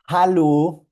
Hallo,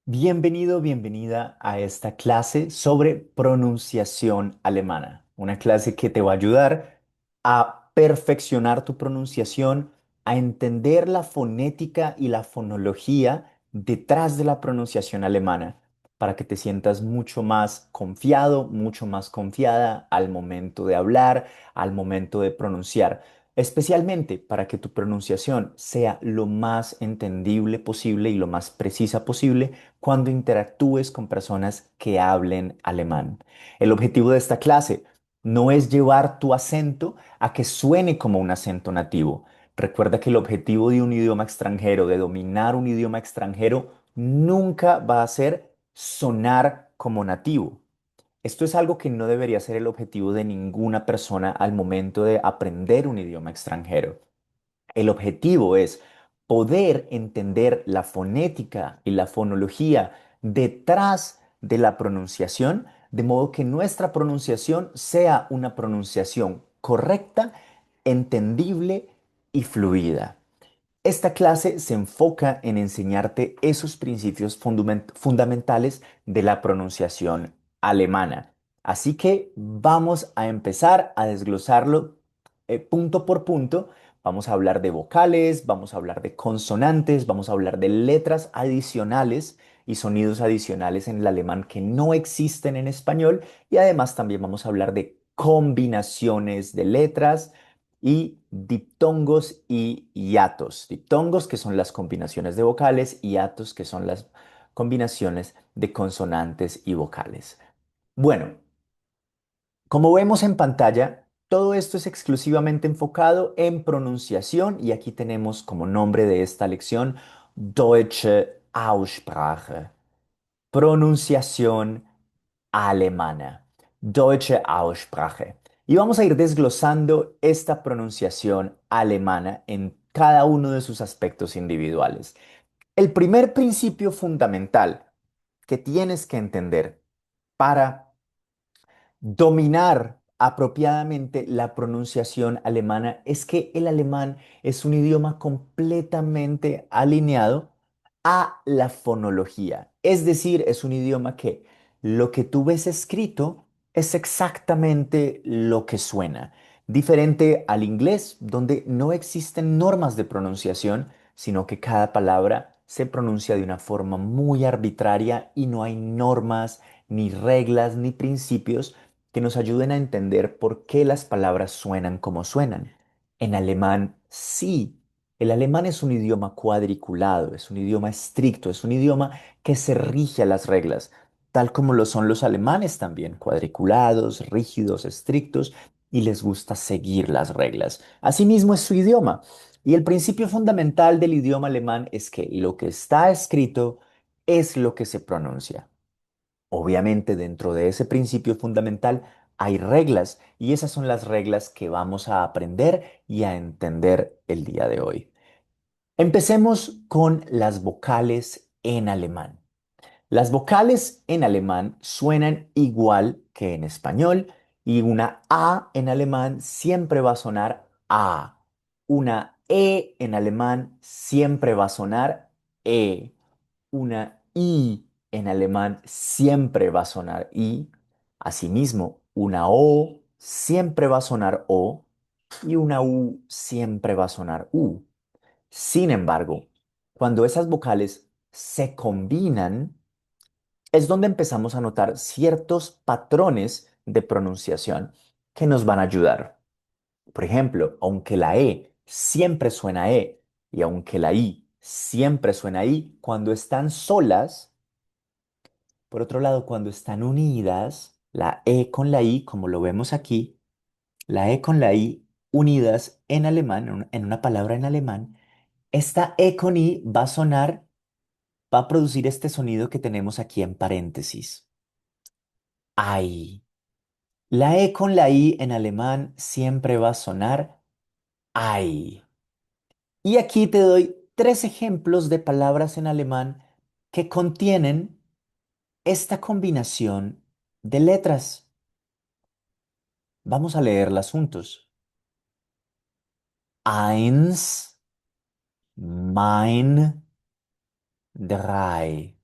bienvenido, bienvenida a esta clase sobre pronunciación alemana. Una clase que te va a ayudar a perfeccionar tu pronunciación, a entender la fonética y la fonología detrás de la pronunciación alemana, para que te sientas mucho más confiado, mucho más confiada al momento de hablar, al momento de pronunciar. Especialmente para que tu pronunciación sea lo más entendible posible y lo más precisa posible cuando interactúes con personas que hablen alemán. El objetivo de esta clase no es llevar tu acento a que suene como un acento nativo. Recuerda que el objetivo de un idioma extranjero, de dominar un idioma extranjero, nunca va a ser sonar como nativo. Esto es algo que no debería ser el objetivo de ninguna persona al momento de aprender un idioma extranjero. El objetivo es poder entender la fonética y la fonología detrás de la pronunciación, de modo que nuestra pronunciación sea una pronunciación correcta, entendible y fluida. Esta clase se enfoca en enseñarte esos principios fundamentales de la pronunciación alemana. Así que vamos a empezar a desglosarlo punto por punto. Vamos a hablar de vocales, vamos a hablar de consonantes, vamos a hablar de letras adicionales y sonidos adicionales en el alemán que no existen en español, y además también vamos a hablar de combinaciones de letras y diptongos y hiatos. Diptongos, que son las combinaciones de vocales, y hiatos, que son las combinaciones de consonantes y vocales. Bueno, como vemos en pantalla, todo esto es exclusivamente enfocado en pronunciación, y aquí tenemos como nombre de esta lección Deutsche Aussprache, pronunciación alemana, Deutsche Aussprache. Y vamos a ir desglosando esta pronunciación alemana en cada uno de sus aspectos individuales. El primer principio fundamental que tienes que entender para dominar apropiadamente la pronunciación alemana es que el alemán es un idioma completamente alineado a la fonología. Es decir, es un idioma que lo que tú ves escrito es exactamente lo que suena. Diferente al inglés, donde no existen normas de pronunciación, sino que cada palabra se pronuncia de una forma muy arbitraria y no hay normas, ni reglas, ni principios que nos ayuden a entender por qué las palabras suenan como suenan. En alemán, sí. El alemán es un idioma cuadriculado, es un idioma estricto, es un idioma que se rige a las reglas, tal como lo son los alemanes también, cuadriculados, rígidos, estrictos, y les gusta seguir las reglas. Asimismo es su idioma. Y el principio fundamental del idioma alemán es que lo que está escrito es lo que se pronuncia. Obviamente, dentro de ese principio fundamental hay reglas, y esas son las reglas que vamos a aprender y a entender el día de hoy. Empecemos con las vocales en alemán. Las vocales en alemán suenan igual que en español, y una A en alemán siempre va a sonar A. Una E en alemán siempre va a sonar E. Una I en alemán siempre va a sonar I. Asimismo, una O siempre va a sonar O, y una U siempre va a sonar U. Sin embargo, cuando esas vocales se combinan, es donde empezamos a notar ciertos patrones de pronunciación que nos van a ayudar. Por ejemplo, aunque la E siempre suena E y aunque la I siempre suena I, cuando están solas, por otro lado, cuando están unidas, la E con la I, como lo vemos aquí, la E con la I unidas en alemán, en una palabra en alemán, esta E con I va a sonar, va a producir este sonido que tenemos aquí en paréntesis. Ay. La E con la I en alemán siempre va a sonar ay. Y aquí te doy tres ejemplos de palabras en alemán que contienen esta combinación de letras. Vamos a leerlas juntos. Eins, mein, drei.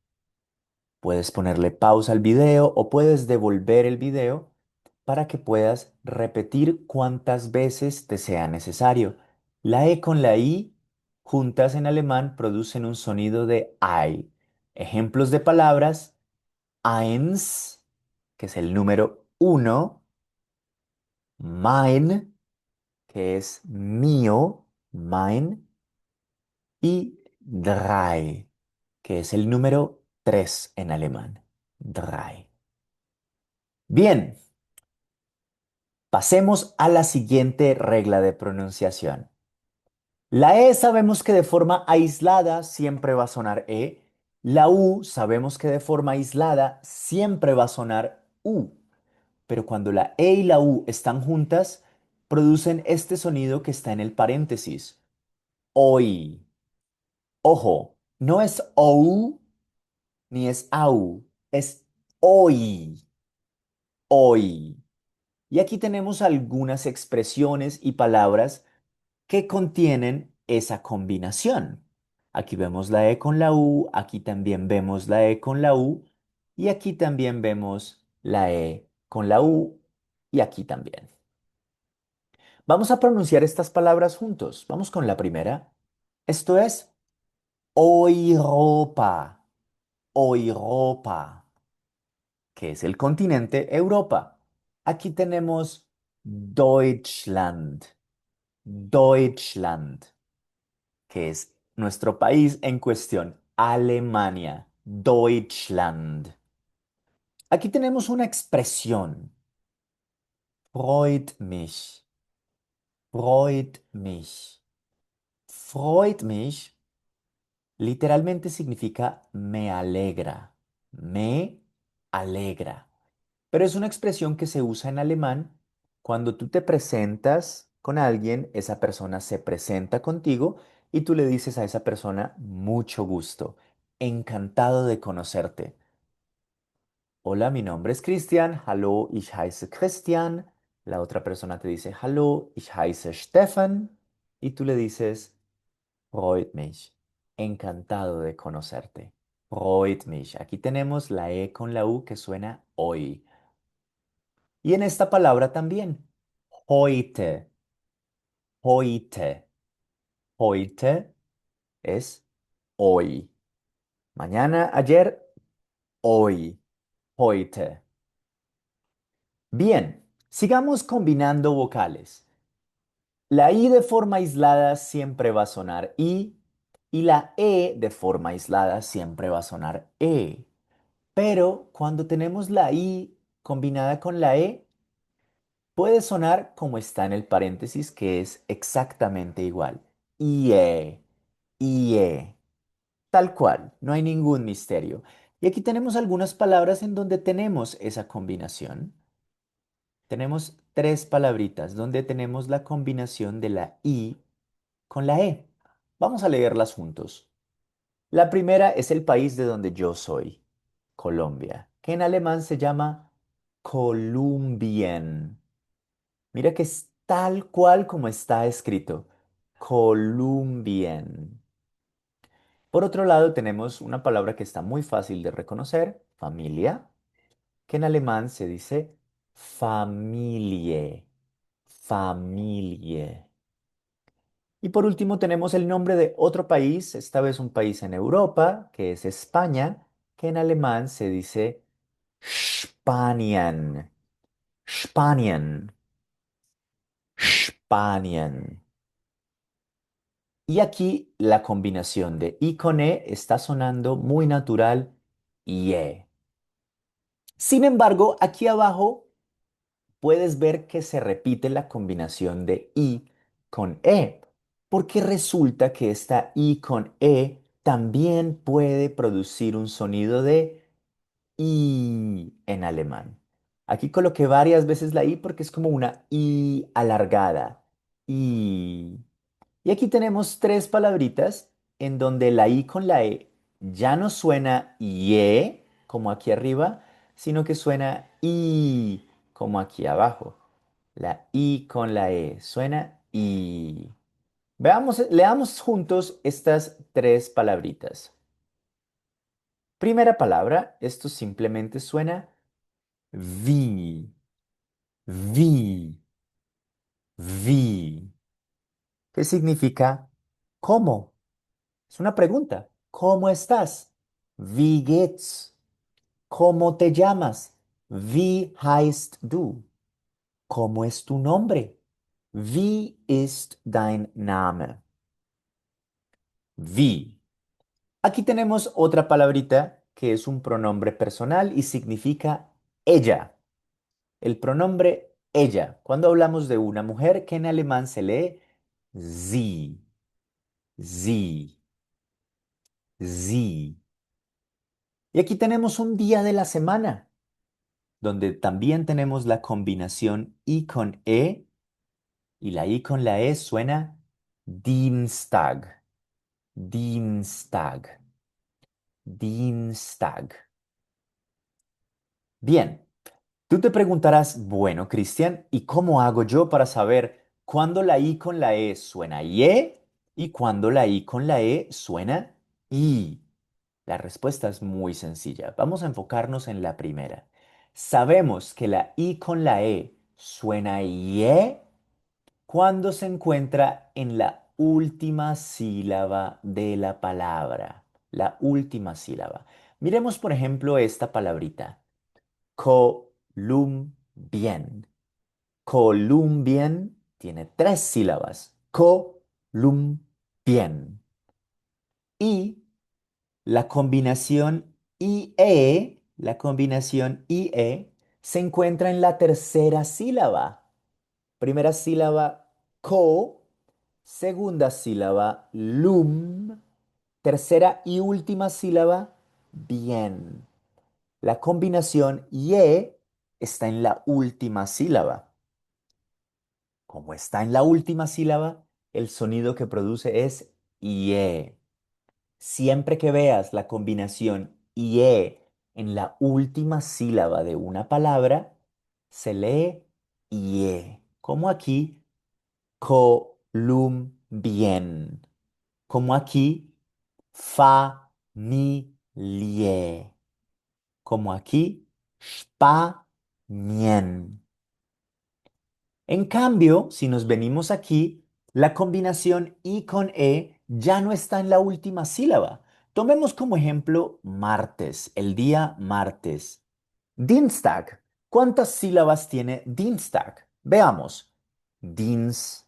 Puedes ponerle pausa al video o puedes devolver el video para que puedas repetir cuantas veces te sea necesario. La E con la I juntas en alemán producen un sonido de I. Ejemplos de palabras: eins, que es el número uno; mein, que es mío, mein; y drei, que es el número 3 en alemán. Drei. Bien, pasemos a la siguiente regla de pronunciación. La E sabemos que de forma aislada siempre va a sonar E. La U sabemos que de forma aislada siempre va a sonar U. Pero cuando la E y la U están juntas, producen este sonido que está en el paréntesis. Hoy. Ojo, no es OU ni es AU, es hoy. Hoy. Y aquí tenemos algunas expresiones y palabras que contienen esa combinación. Aquí vemos la E con la U, aquí también vemos la E con la U y aquí también vemos la E con la U y aquí también. Vamos a pronunciar estas palabras juntos. Vamos con la primera. Esto es Europa. Europa, que es el continente Europa. Aquí tenemos Deutschland. Deutschland, que es nuestro país en cuestión, Alemania, Deutschland. Aquí tenemos una expresión, freut mich, freut mich. Freut mich literalmente significa me alegra, me alegra. Pero es una expresión que se usa en alemán cuando tú te presentas con alguien, esa persona se presenta contigo y tú le dices a esa persona mucho gusto, encantado de conocerte. Hola, mi nombre es Christian. Hallo, ich heiße Christian. La otra persona te dice, hallo, ich heiße Stefan. Y tú le dices, freut mich. Encantado de conocerte. Freut mich. Aquí tenemos la E con la U que suena hoy. Y en esta palabra también. Heute. Heute. Heute es hoy. Mañana, ayer, hoy. Heute. Bien, sigamos combinando vocales. La I de forma aislada siempre va a sonar I y la E de forma aislada siempre va a sonar E. Pero cuando tenemos la I combinada con la E, puede sonar como está en el paréntesis, que es exactamente igual. IE, IE, tal cual, no hay ningún misterio. Y aquí tenemos algunas palabras en donde tenemos esa combinación. Tenemos tres palabritas donde tenemos la combinación de la I con la E. Vamos a leerlas juntos. La primera es el país de donde yo soy, Colombia, que en alemán se llama Kolumbien. Mira que es tal cual como está escrito. Kolumbien. Por otro lado, tenemos una palabra que está muy fácil de reconocer, familia, que en alemán se dice Familie. Familie. Y por último tenemos el nombre de otro país, esta vez un país en Europa, que es España, que en alemán se dice Spanien. Spanien. Spanien. Y aquí la combinación de I con E está sonando muy natural, IE. Sin embargo, aquí abajo puedes ver que se repite la combinación de I con E, porque resulta que esta I con E también puede producir un sonido de I en alemán. Aquí coloqué varias veces la I porque es como una I alargada. I. Y aquí tenemos tres palabritas en donde la I con la E ya no suena IE como aquí arriba, sino que suena I como aquí abajo. La I con la E suena I. Veamos, leamos juntos estas tres palabritas. Primera palabra, esto simplemente suena vi, vi, vi. ¿Qué significa cómo? Es una pregunta. ¿Cómo estás? Wie geht's? ¿Cómo te llamas? Wie heißt du? ¿Cómo es tu nombre? Wie ist dein Name? Wie. Aquí tenemos otra palabrita que es un pronombre personal y significa ella. El pronombre ella. Cuando hablamos de una mujer que en alemán se lee sie, sie, sie. Y aquí tenemos un día de la semana, donde también tenemos la combinación I con E y la I con la E suena Dienstag, Dienstag, Dienstag. Bien, tú te preguntarás, bueno, Cristian, ¿y cómo hago yo para saber cuándo la I con la E suena IE y cuándo la I con la E suena I? La respuesta es muy sencilla. Vamos a enfocarnos en la primera. Sabemos que la I con la E suena IE cuando se encuentra en la última sílaba de la palabra. La última sílaba. Miremos, por ejemplo, esta palabrita. Columbien. Columbien tiene tres sílabas. Columbien. Y la combinación IE se encuentra en la tercera sílaba. Primera sílaba co, segunda sílaba lum, tercera y última sílaba bien. La combinación IE está en la última sílaba. Como está en la última sílaba, el sonido que produce es IE. Siempre que veas la combinación IE en la última sílaba de una palabra, se lee IE. Como aquí, Columbien. Como aquí, familie. Como aquí, Spanien. En cambio, si nos venimos aquí, la combinación I con E ya no está en la última sílaba. Tomemos como ejemplo martes, el día martes. Dienstag. ¿Cuántas sílabas tiene Dienstag? Veamos. Dienstag.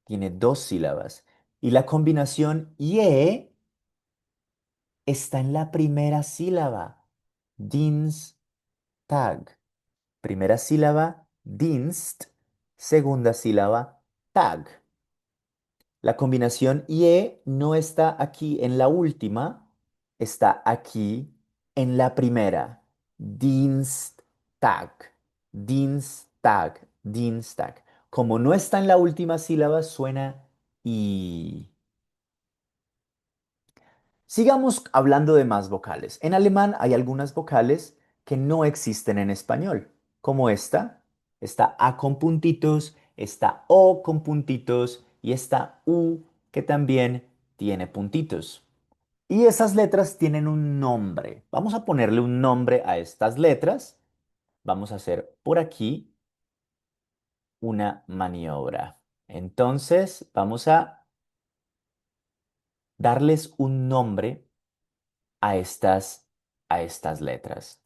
Tiene dos sílabas. Y la combinación IE está en la primera sílaba. Dienstag. Primera sílaba, Dienst. Segunda sílaba, Tag. La combinación IE no está aquí en la última, está aquí en la primera. Dienstag, Dienstag, Dienstag. Como no está en la última sílaba, suena I. Sigamos hablando de más vocales. En alemán hay algunas vocales que no existen en español, como esta. Está A con puntitos, está O con puntitos y está U que también tiene puntitos. Y esas letras tienen un nombre. Vamos a ponerle un nombre a estas letras. Vamos a hacer por aquí una maniobra. Entonces, vamos a darles un nombre a estas letras.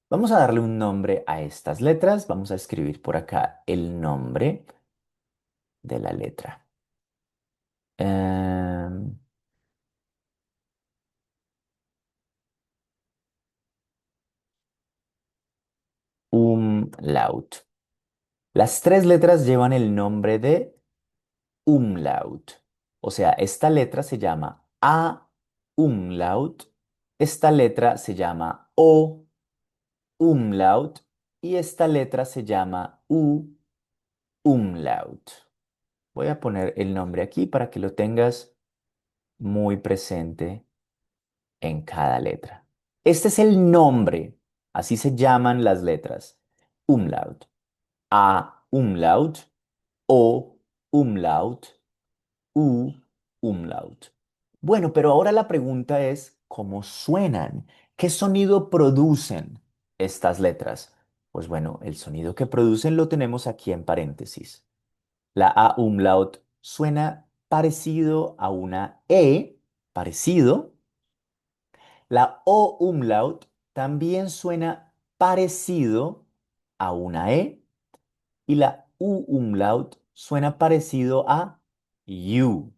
Vamos a darle un nombre a estas letras. Vamos a escribir por acá el nombre de la letra. Em, Umlaut. Las tres letras llevan el nombre de umlaut. O sea, esta letra se llama A umlaut, esta letra se llama O umlaut y esta letra se llama U umlaut. Voy a poner el nombre aquí para que lo tengas muy presente en cada letra. Este es el nombre, así se llaman las letras. Umlaut. A umlaut, O, umlaut, U, umlaut. Bueno, pero ahora la pregunta es, ¿cómo suenan? ¿Qué sonido producen estas letras? Pues bueno, el sonido que producen lo tenemos aquí en paréntesis. La A umlaut suena parecido a una E, parecido. La O umlaut también suena parecido a una E y la U umlaut suena parecido a U.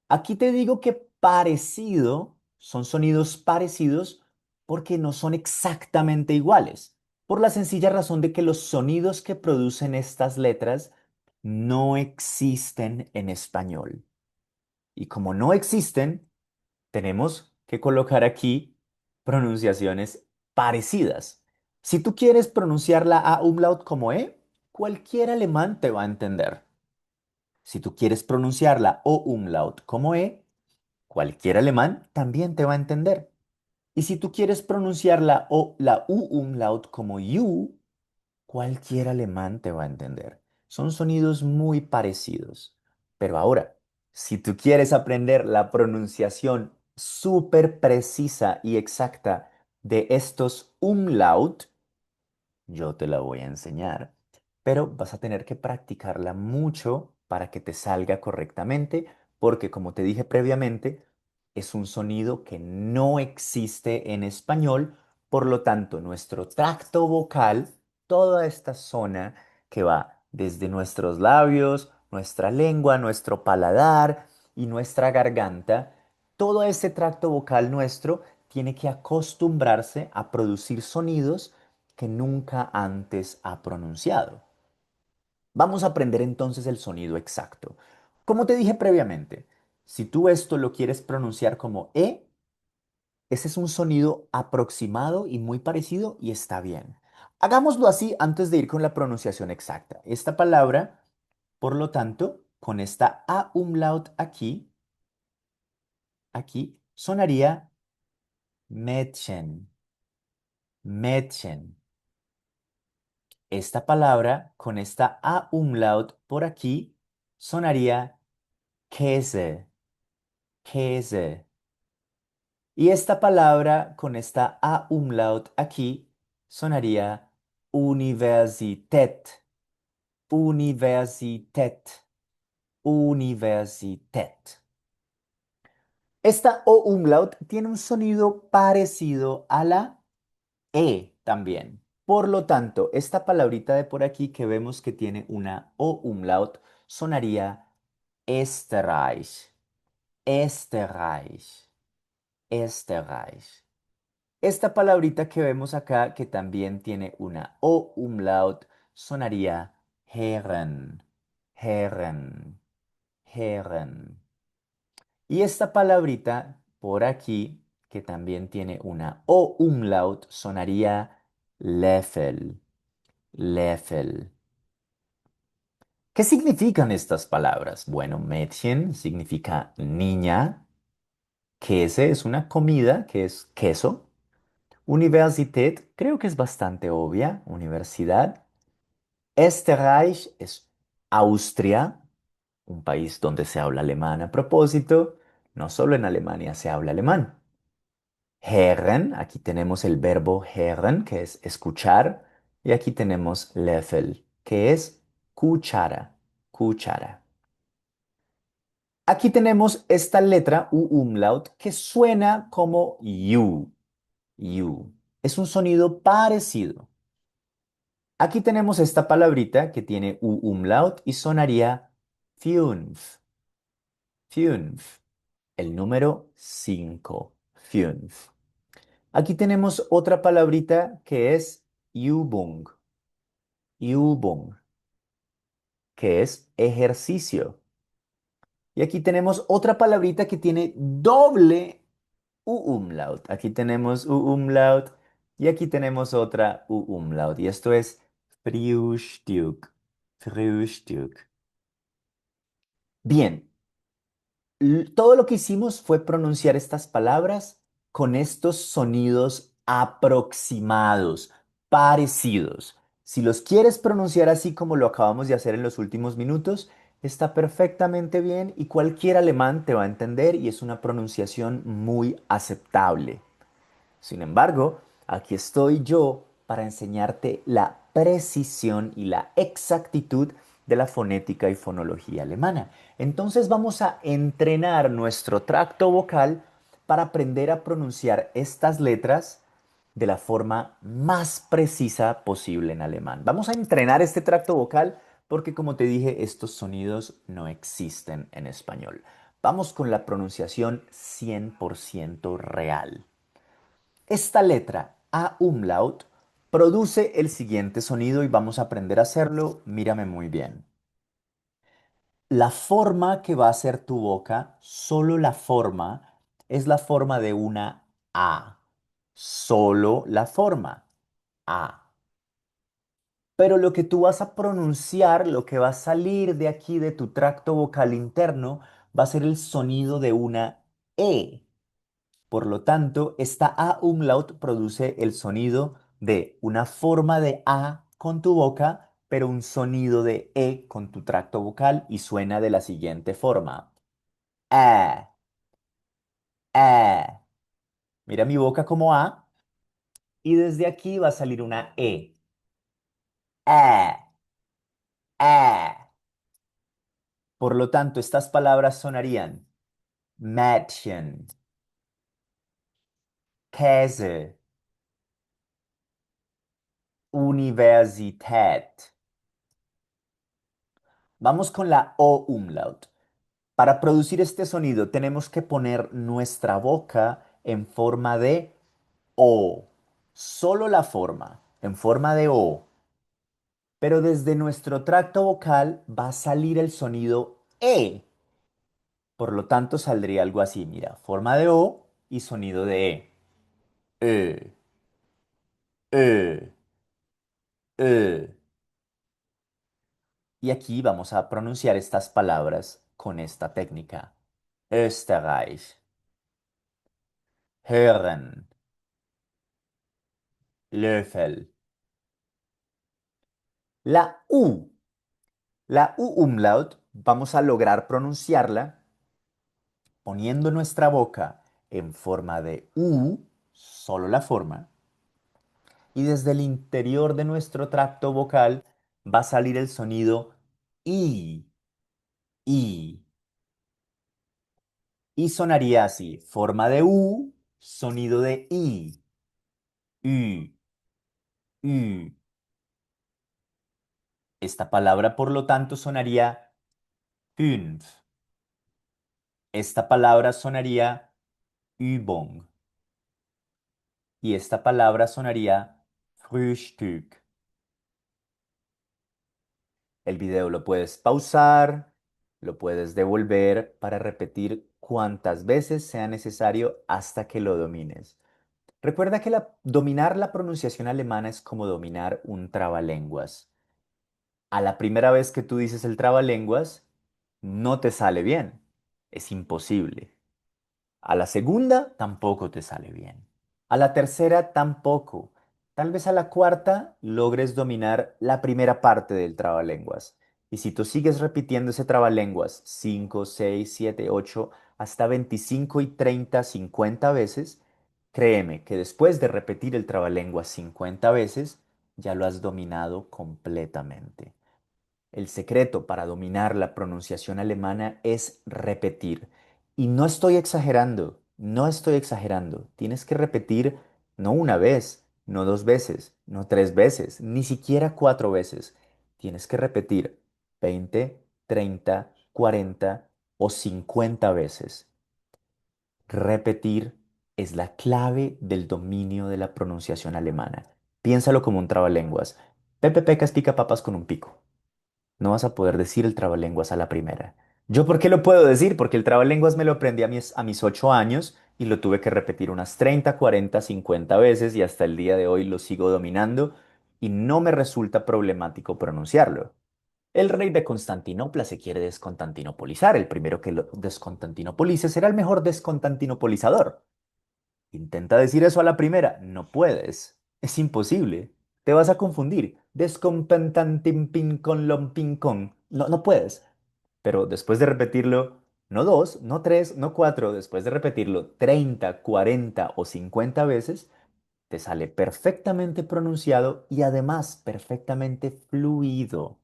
Aquí te digo que parecido son sonidos parecidos porque no son exactamente iguales, por la sencilla razón de que los sonidos que producen estas letras no existen en español. Y como no existen, tenemos que colocar aquí pronunciaciones parecidas. Si tú quieres pronunciar la A umlaut como E, cualquier alemán te va a entender. Si tú quieres pronunciar la O umlaut como E, cualquier alemán también te va a entender. Y si tú quieres pronunciar la O, la U umlaut como U, cualquier alemán te va a entender. Son sonidos muy parecidos. Pero ahora, si tú quieres aprender la pronunciación súper precisa y exacta de estos umlaut, yo te la voy a enseñar, pero vas a tener que practicarla mucho para que te salga correctamente, porque como te dije previamente, es un sonido que no existe en español, por lo tanto, nuestro tracto vocal, toda esta zona que va desde nuestros labios, nuestra lengua, nuestro paladar y nuestra garganta, todo ese tracto vocal nuestro tiene que acostumbrarse a producir sonidos que nunca antes ha pronunciado. Vamos a aprender entonces el sonido exacto. Como te dije previamente, si tú esto lo quieres pronunciar como E, ese es un sonido aproximado y muy parecido y está bien. Hagámoslo así antes de ir con la pronunciación exacta. Esta palabra, por lo tanto, con esta A umlaut aquí, aquí, sonaría Mädchen, Mädchen. Esta palabra con esta A umlaut por aquí sonaría Käse, Käse. Y esta palabra con esta A umlaut aquí sonaría Universität, Universität, Universität. Esta O umlaut tiene un sonido parecido a la E también. Por lo tanto, esta palabrita de por aquí que vemos que tiene una O umlaut sonaría Österreich, Österreich, Österreich. Esta palabrita que vemos acá que también tiene una O umlaut sonaría Herren, Herren, Herren. Y esta palabrita por aquí que también tiene una O umlaut sonaría Löffel, Löffel. ¿Qué significan estas palabras? Bueno, Mädchen significa niña, Käse es una comida que es queso, Universität creo que es bastante obvia, universidad, Österreich es Austria, un país donde se habla alemán a propósito, no solo en Alemania se habla alemán. Hören, aquí tenemos el verbo hören, que es escuchar, y aquí tenemos Löffel, que es cuchara, cuchara. Aquí tenemos esta letra U umlaut que suena como U, U. Es un sonido parecido. Aquí tenemos esta palabrita que tiene U umlaut y sonaría fünf, fünf, el número 5, fünf. Aquí tenemos otra palabrita que es Übung, Übung, que es ejercicio. Y aquí tenemos otra palabrita que tiene doble U umlaut. Aquí tenemos U umlaut y aquí tenemos otra U umlaut. Y esto es Frühstück, Frühstück. Bien, todo lo que hicimos fue pronunciar estas palabras con estos sonidos aproximados, parecidos. Si los quieres pronunciar así como lo acabamos de hacer en los últimos minutos, está perfectamente bien y cualquier alemán te va a entender y es una pronunciación muy aceptable. Sin embargo, aquí estoy yo para enseñarte la precisión y la exactitud de la fonética y fonología alemana. Entonces vamos a entrenar nuestro tracto vocal para aprender a pronunciar estas letras de la forma más precisa posible en alemán. Vamos a entrenar este tracto vocal porque, como te dije, estos sonidos no existen en español. Vamos con la pronunciación 100% real. Esta letra A umlaut produce el siguiente sonido y vamos a aprender a hacerlo. Mírame muy bien. La forma que va a ser tu boca, solo la forma, es la forma de una A. Solo la forma. A. Pero lo que tú vas a pronunciar, lo que va a salir de aquí de tu tracto vocal interno, va a ser el sonido de una E. Por lo tanto, esta A umlaut produce el sonido de una forma de A con tu boca, pero un sonido de E con tu tracto vocal y suena de la siguiente forma. A, A. Mira mi boca como A y desde aquí va a salir una E. A, A. Por lo tanto, estas palabras sonarían Mädchen, Käse, Universität. Vamos con la O umlaut. Para producir este sonido tenemos que poner nuestra boca en forma de O. Solo la forma, en forma de O. Pero desde nuestro tracto vocal va a salir el sonido E. Por lo tanto saldría algo así, mira, forma de O y sonido de E. E, E, E. Y aquí vamos a pronunciar estas palabras con esta técnica. Österreich, hören, Löffel. La U. La U umlaut vamos a lograr pronunciarla poniendo nuestra boca en forma de U, solo la forma, y desde el interior de nuestro tracto vocal va a salir el sonido I, I, y sonaría así, forma de U, sonido de I, U, U. Esta palabra, por lo tanto, sonaría fünf. Esta palabra sonaría Übung. Y esta palabra sonaría Frühstück. El video lo puedes pausar, lo puedes devolver para repetir cuantas veces sea necesario hasta que lo domines. Recuerda que dominar la pronunciación alemana es como dominar un trabalenguas. A la primera vez que tú dices el trabalenguas, no te sale bien. Es imposible. A la segunda tampoco te sale bien. A la tercera tampoco. Tal vez a la cuarta logres dominar la primera parte del trabalenguas. Y si tú sigues repitiendo ese trabalenguas 5, 6, 7, 8, hasta 25 y 30, 50 veces, créeme que después de repetir el trabalenguas 50 veces, ya lo has dominado completamente. El secreto para dominar la pronunciación alemana es repetir. Y no estoy exagerando, no estoy exagerando. Tienes que repetir no una vez, no dos veces, no tres veces, ni siquiera cuatro veces. Tienes que repetir 20, 30, 40 o 50 veces. Repetir es la clave del dominio de la pronunciación alemana. Piénsalo como un trabalenguas. Pepe pecas pica papas con un pico. No vas a poder decir el trabalenguas a la primera. ¿Yo por qué lo puedo decir? Porque el trabalenguas me lo aprendí a mis 8 años y lo tuve que repetir unas 30, 40, 50 veces y hasta el día de hoy lo sigo dominando y no me resulta problemático pronunciarlo. El rey de Constantinopla se quiere desconstantinopolizar. El primero que lo desconstantinopolice será el mejor desconstantinopolizador. Intenta decir eso a la primera. No puedes. Es imposible. Te vas a confundir. Descompentantimpincon. No, no puedes. Pero después de repetirlo, no dos, no tres, no cuatro, después de repetirlo 30, 40 o 50 veces, te sale perfectamente pronunciado y además perfectamente fluido.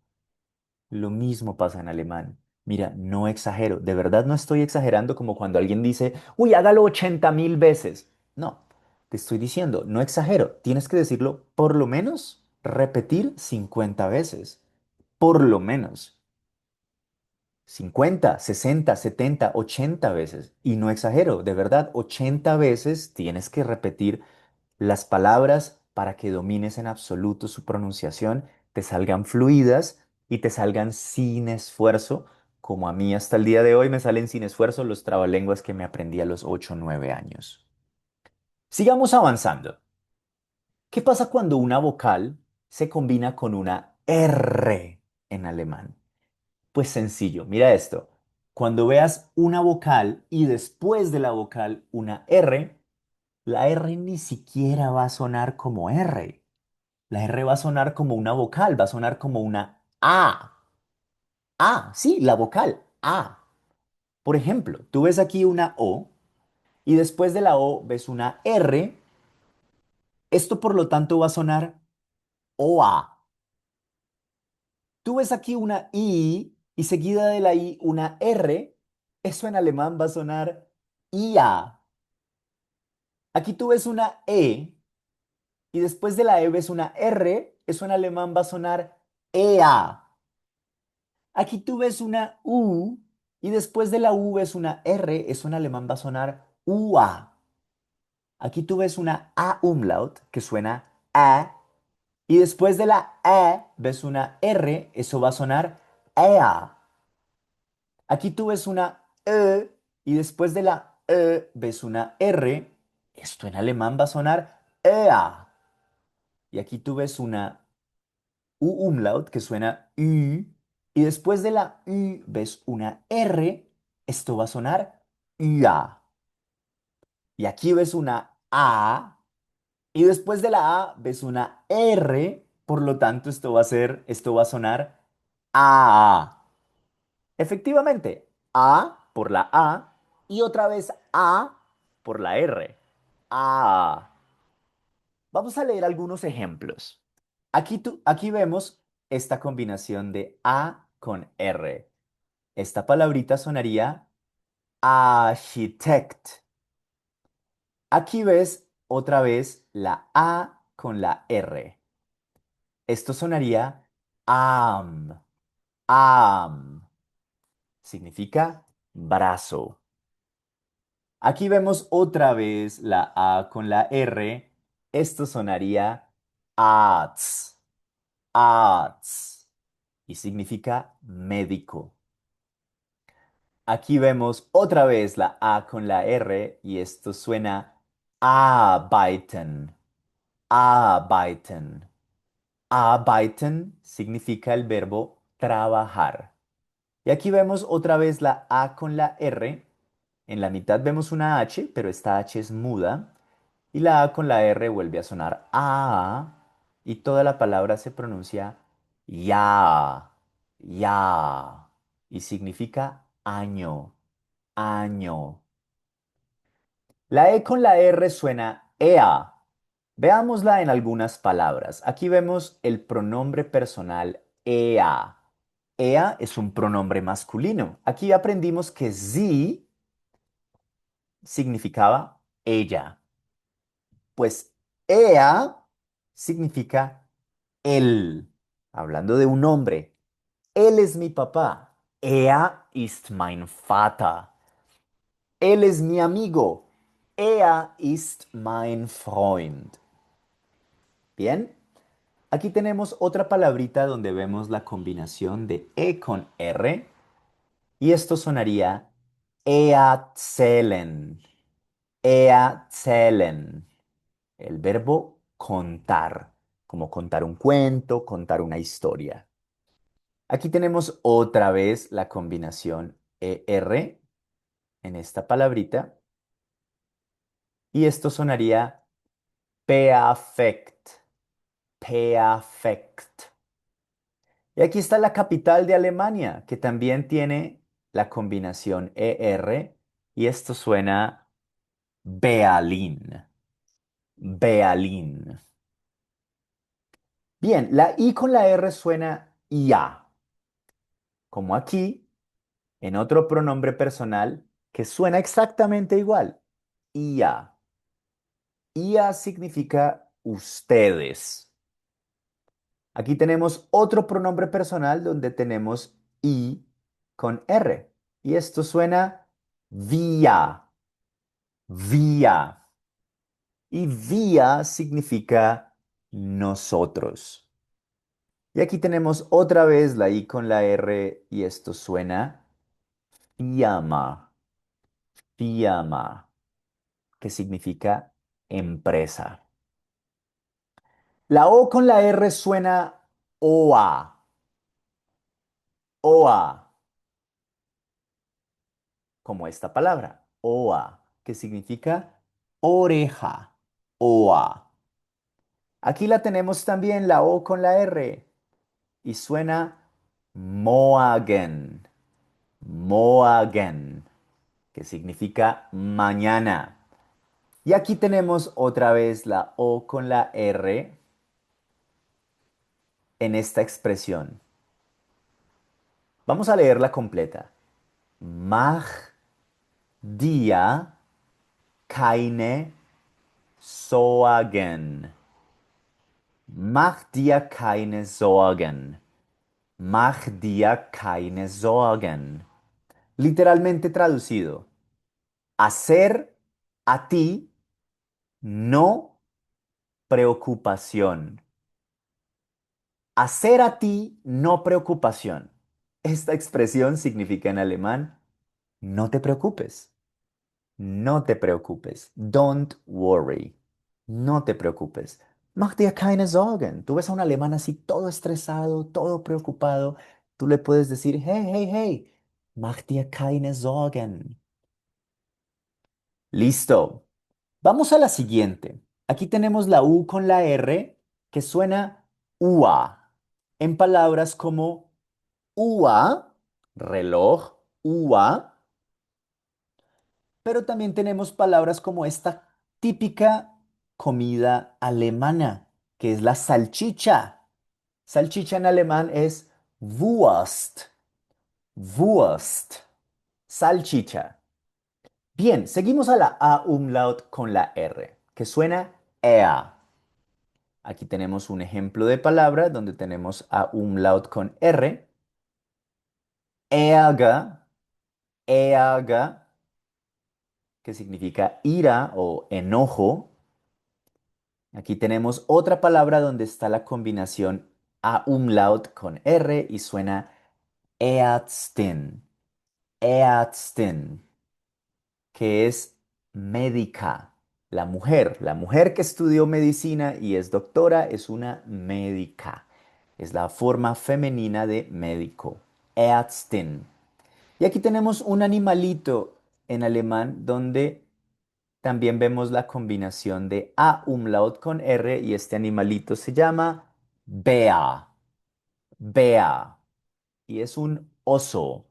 Lo mismo pasa en alemán. Mira, no exagero, de verdad no estoy exagerando como cuando alguien dice, uy, hágalo 80.000 veces. No, te estoy diciendo, no exagero, tienes que decirlo por lo menos repetir 50 veces. Por lo menos 50, 60, 70, 80 veces. Y no exagero, de verdad, 80 veces tienes que repetir las palabras para que domines en absoluto su pronunciación, te salgan fluidas y te salgan sin esfuerzo, como a mí hasta el día de hoy me salen sin esfuerzo los trabalenguas que me aprendí a los 8 o 9 años. Sigamos avanzando. ¿Qué pasa cuando una vocal se combina con una R en alemán? Pues sencillo, mira esto. Cuando veas una vocal y después de la vocal una R, la R ni siquiera va a sonar como R. La R va a sonar como una vocal, va a sonar como una A. A, sí, la vocal A. Por ejemplo, tú ves aquí una O y después de la O ves una R. Esto por lo tanto va a sonar OA. Tú ves aquí una I y seguida de la I una R. Eso en alemán va a sonar IA. Aquí tú ves una E y después de la E ves una R. Eso en alemán va a sonar EA. Aquí tú ves una U y después de la U ves una R, eso en alemán va a sonar UA. Aquí tú ves una A umlaut que suena A y después de la A ves una R, eso va a sonar EA. Aquí tú ves una E y después de la E ves una R, esto en alemán va a sonar EA. Y aquí tú ves una U umlaut que suena U y después de la U ves una R, esto va a sonar UA. Y aquí ves una A y después de la A ves una R, por lo tanto esto va a sonar A. Efectivamente, A por la A y otra vez A por la R. A. Vamos a leer algunos ejemplos. Aquí vemos esta combinación de A con R. Esta palabrita sonaría architect. Aquí ves otra vez la A con la R. Esto sonaría arm. Arm. Significa brazo. Aquí vemos otra vez la A con la R. Esto sonaría arts. Arts. Y significa médico. Aquí vemos otra vez la A con la R y esto suena arbeiten. Arbeiten. Arbeiten significa el verbo trabajar. Y aquí vemos otra vez la A con la R. En la mitad vemos una H, pero esta H es muda. Y la A con la R vuelve a sonar A. Y toda la palabra se pronuncia ya. Ya. Y significa año. Año. La E con la R suena EA. Veámosla en algunas palabras. Aquí vemos el pronombre personal EA. EA es un pronombre masculino. Aquí aprendimos que sie significaba ella. Pues ea significa él. Hablando de un hombre. Él es mi papá. Er ist mein Vater. Él es mi amigo. Er ist mein Freund. Bien. Aquí tenemos otra palabrita donde vemos la combinación de E con R y esto sonaría erzählen. Erzählen. El verbo contar, como contar un cuento, contar una historia. Aquí tenemos otra vez la combinación ER en esta palabrita y esto sonaría perfect. Perfekt. Y aquí está la capital de Alemania, que también tiene la combinación ER, y esto suena Berlín. Berlín. Bien, la I con la R suena IA, como aquí, en otro pronombre personal que suena exactamente igual. IA. IA significa ustedes. Aquí tenemos otro pronombre personal donde tenemos I con R. Y esto suena vía, vía. Y vía significa nosotros. Y aquí tenemos otra vez la I con la R y esto suena Firma, Firma, que significa empresa. La O con la R suena OA, OA, como esta palabra, OA, que significa oreja, OA. Aquí la tenemos también, la O con la R, y suena Morgen, Morgen, que significa mañana. Y aquí tenemos otra vez la O con la R en esta expresión. Vamos a leerla completa. Mach dir keine Sorgen. Mach dir keine Sorgen. Mach dir keine Sorgen. Literalmente traducido, hacer a ti no preocupación. Hacer a ti no preocupación. Esta expresión significa en alemán, no te preocupes, no te preocupes, don't worry, no te preocupes. Mach dir keine Sorgen. Tú ves a un alemán así todo estresado, todo preocupado, tú le puedes decir, hey, hey, hey, mach dir keine Sorgen. Listo. Vamos a la siguiente. Aquí tenemos la U con la R que suena UA en palabras como UA, reloj, UA, pero también tenemos palabras como esta típica comida alemana, que es la salchicha. Salchicha en alemán es Wurst, Wurst, salchicha. Bien, seguimos a la A umlaut con la R, que suena EA. Aquí tenemos un ejemplo de palabra donde tenemos A umlaut con R. Ärger, Ärger, que significa ira o enojo. Aquí tenemos otra palabra donde está la combinación A umlaut con R y suena Ärztin, Ärztin, que es médica, la mujer que estudió medicina y es doctora es una médica, es la forma femenina de médico, Ärztin. Y aquí tenemos un animalito en alemán donde también vemos la combinación de A umlaut con R y este animalito se llama Bea, Bea, y es un oso.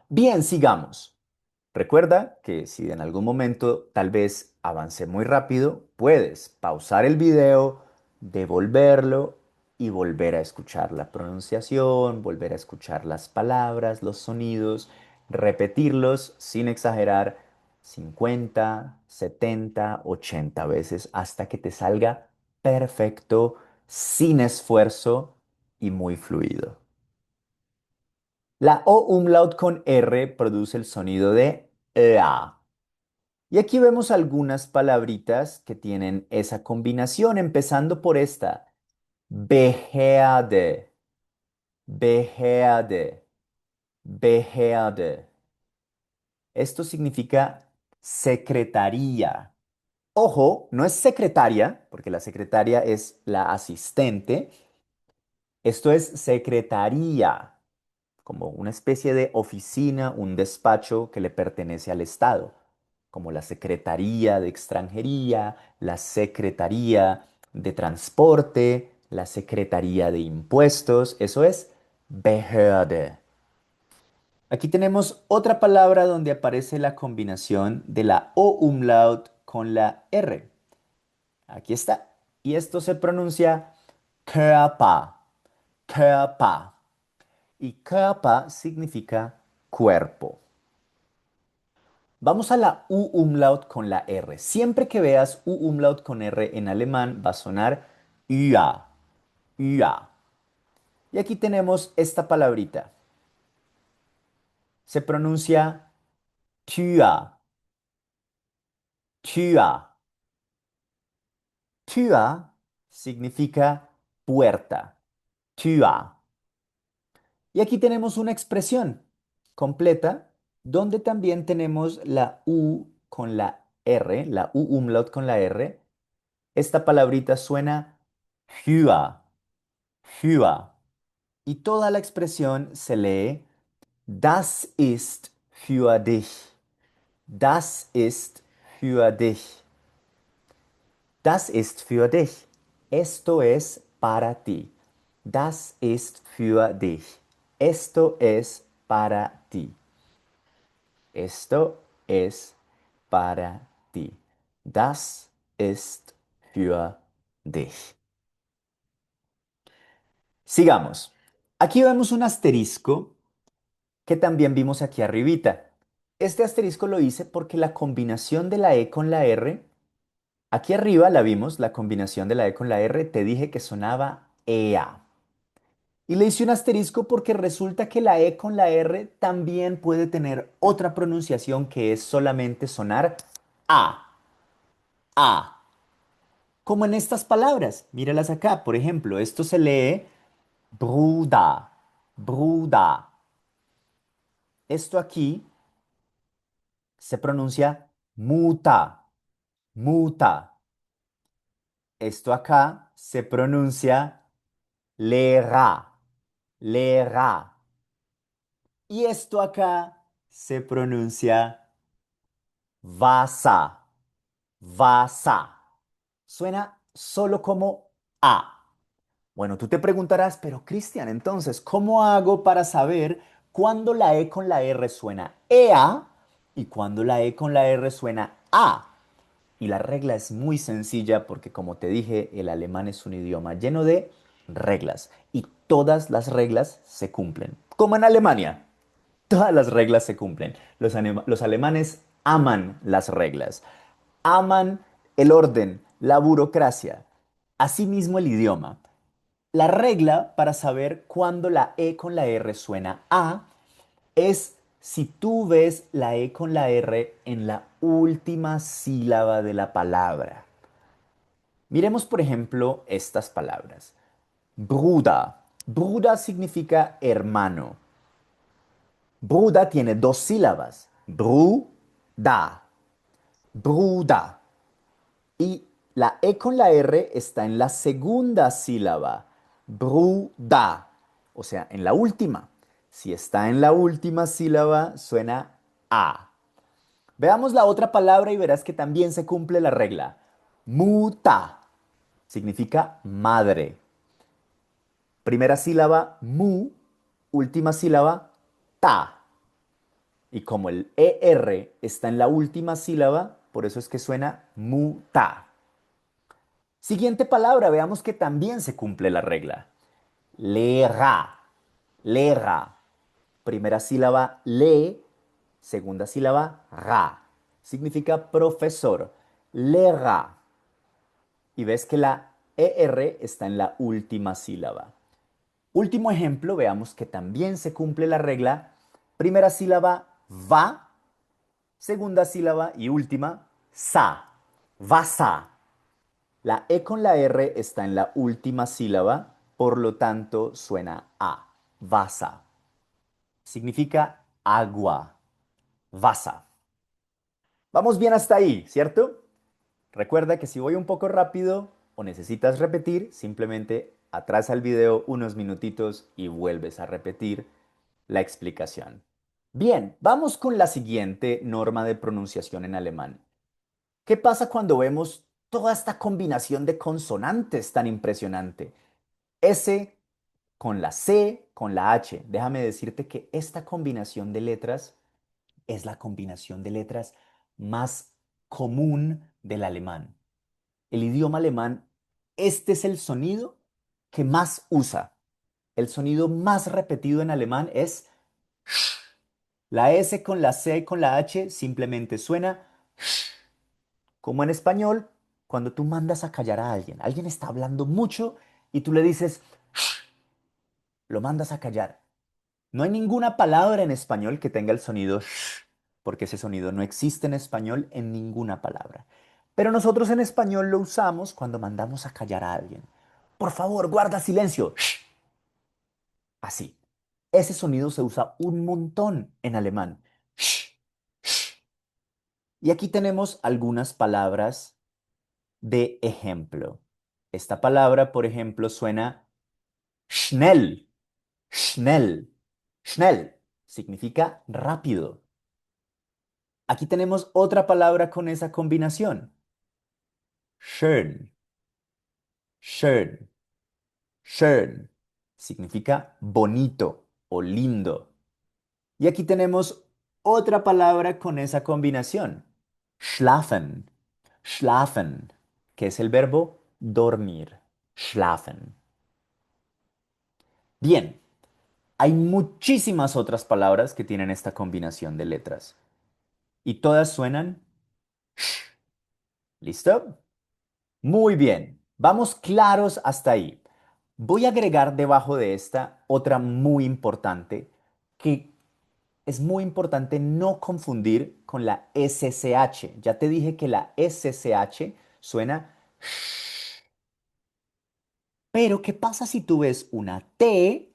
Bien, sigamos. Recuerda que si en algún momento tal vez avancé muy rápido, puedes pausar el video, devolverlo y volver a escuchar la pronunciación, volver a escuchar las palabras, los sonidos, repetirlos sin exagerar 50, 70, 80 veces hasta que te salga perfecto, sin esfuerzo y muy fluido. La O umlaut con R produce el sonido de EA. Y aquí vemos algunas palabritas que tienen esa combinación, empezando por esta. Beherde, Beherde, Beherde. Esto significa secretaría. Ojo, no es secretaria, porque la secretaria es la asistente. Esto es secretaría, como una especie de oficina, un despacho que le pertenece al Estado, como la Secretaría de Extranjería, la Secretaría de Transporte, la Secretaría de Impuestos, eso es Behörde. Aquí tenemos otra palabra donde aparece la combinación de la O-Umlaut con la R. Aquí está. Y esto se pronuncia Körper, Körper. Y Körper significa cuerpo. Vamos a la U-Umlaut con la R. Siempre que veas U-Umlaut con R en alemán va a sonar UA, UA. Y aquí tenemos esta palabrita. Se pronuncia Tür, Tür. Tür significa puerta. Tür. Y aquí tenemos una expresión completa donde también tenemos la U con la R, la U umlaut con la R. Esta palabrita suena Hua, Hua. Y toda la expresión se lee Das ist für dich. Das ist für dich. Das ist für dich. Esto es para ti. Das ist für dich. Esto es para ti. Esto es para ti. Das ist für dich. Sigamos. Aquí vemos un asterisco que también vimos aquí arribita. Este asterisco lo hice porque la combinación de la E con la R, aquí arriba la vimos, la combinación de la E con la R, te dije que sonaba EA. Y le hice un asterisco porque resulta que la E con la R también puede tener otra pronunciación que es solamente sonar A, A. Como en estas palabras, míralas acá. Por ejemplo, esto se lee Bruder, Bruder. Esto aquí se pronuncia Muta, Muta. Esto acá se pronuncia Lehrer, Lehrer. Y esto acá se pronuncia Vasa, Vasa. Suena solo como A. Bueno, tú te preguntarás, pero Cristian, entonces, ¿cómo hago para saber cuándo la E con la R suena EA y cuándo la E con la R suena A? Y la regla es muy sencilla porque, como te dije, el alemán es un idioma lleno de reglas y todas las reglas se cumplen. Como en Alemania, todas las reglas se cumplen. Los alemanes aman las reglas, aman el orden, la burocracia, asimismo el idioma. La regla para saber cuándo la E con la R suena A es si tú ves la E con la R en la última sílaba de la palabra. Miremos, por ejemplo, estas palabras. Bruder. Bruder significa hermano. Bruder tiene dos sílabas. Bruder. Bruder. Y la E con la R está en la segunda sílaba. Bruder. O sea, en la última. Si está en la última sílaba, suena A. Veamos la otra palabra y verás que también se cumple la regla. Muta significa madre. Primera sílaba, mu. Última sílaba, ta. Y como el ER está en la última sílaba, por eso es que suena muta. Siguiente palabra, veamos que también se cumple la regla. Lera, lera. Primera sílaba, le. Segunda sílaba, ra. Significa profesor. Lera. Y ves que la ER está en la última sílaba. Último ejemplo, veamos que también se cumple la regla. Primera sílaba, va. Segunda sílaba y última, sa. Vasa. La E con la R está en la última sílaba, por lo tanto suena A. Vasa. Significa agua. Vasa. Vamos bien hasta ahí, ¿cierto? Recuerda que si voy un poco rápido o necesitas repetir, simplemente atrasa el video unos minutitos y vuelves a repetir la explicación. Bien, vamos con la siguiente norma de pronunciación en alemán. ¿Qué pasa cuando vemos toda esta combinación de consonantes tan impresionante. S con la C, con la H. Déjame decirte que esta combinación de letras es la combinación de letras más común del alemán. El idioma alemán, este es el sonido que más usa. El sonido más repetido en alemán es sh. La S con la C y con la H simplemente suena sh. Como en español, cuando tú mandas a callar a alguien, alguien está hablando mucho y tú le dices sh, lo mandas a callar. No hay ninguna palabra en español que tenga el sonido sh, porque ese sonido no existe en español en ninguna palabra. Pero nosotros en español lo usamos cuando mandamos a callar a alguien. Por favor, guarda silencio. Shh. Así. Ese sonido se usa un montón en alemán. Shh, shh. Y aquí tenemos algunas palabras de ejemplo. Esta palabra, por ejemplo, suena schnell, schnell, schnell. Significa rápido. Aquí tenemos otra palabra con esa combinación. Schön, schön, schön. Significa bonito o lindo. Y aquí tenemos otra palabra con esa combinación. Schlafen, schlafen, que es el verbo dormir. Schlafen. Bien, hay muchísimas otras palabras que tienen esta combinación de letras. Y todas suenan sh. ¿Listo? Muy bien, vamos claros hasta ahí. Voy a agregar debajo de esta otra muy importante, que es muy importante no confundir con la SSH. Ya te dije que la SSH suena sh. Pero ¿qué pasa si tú ves una T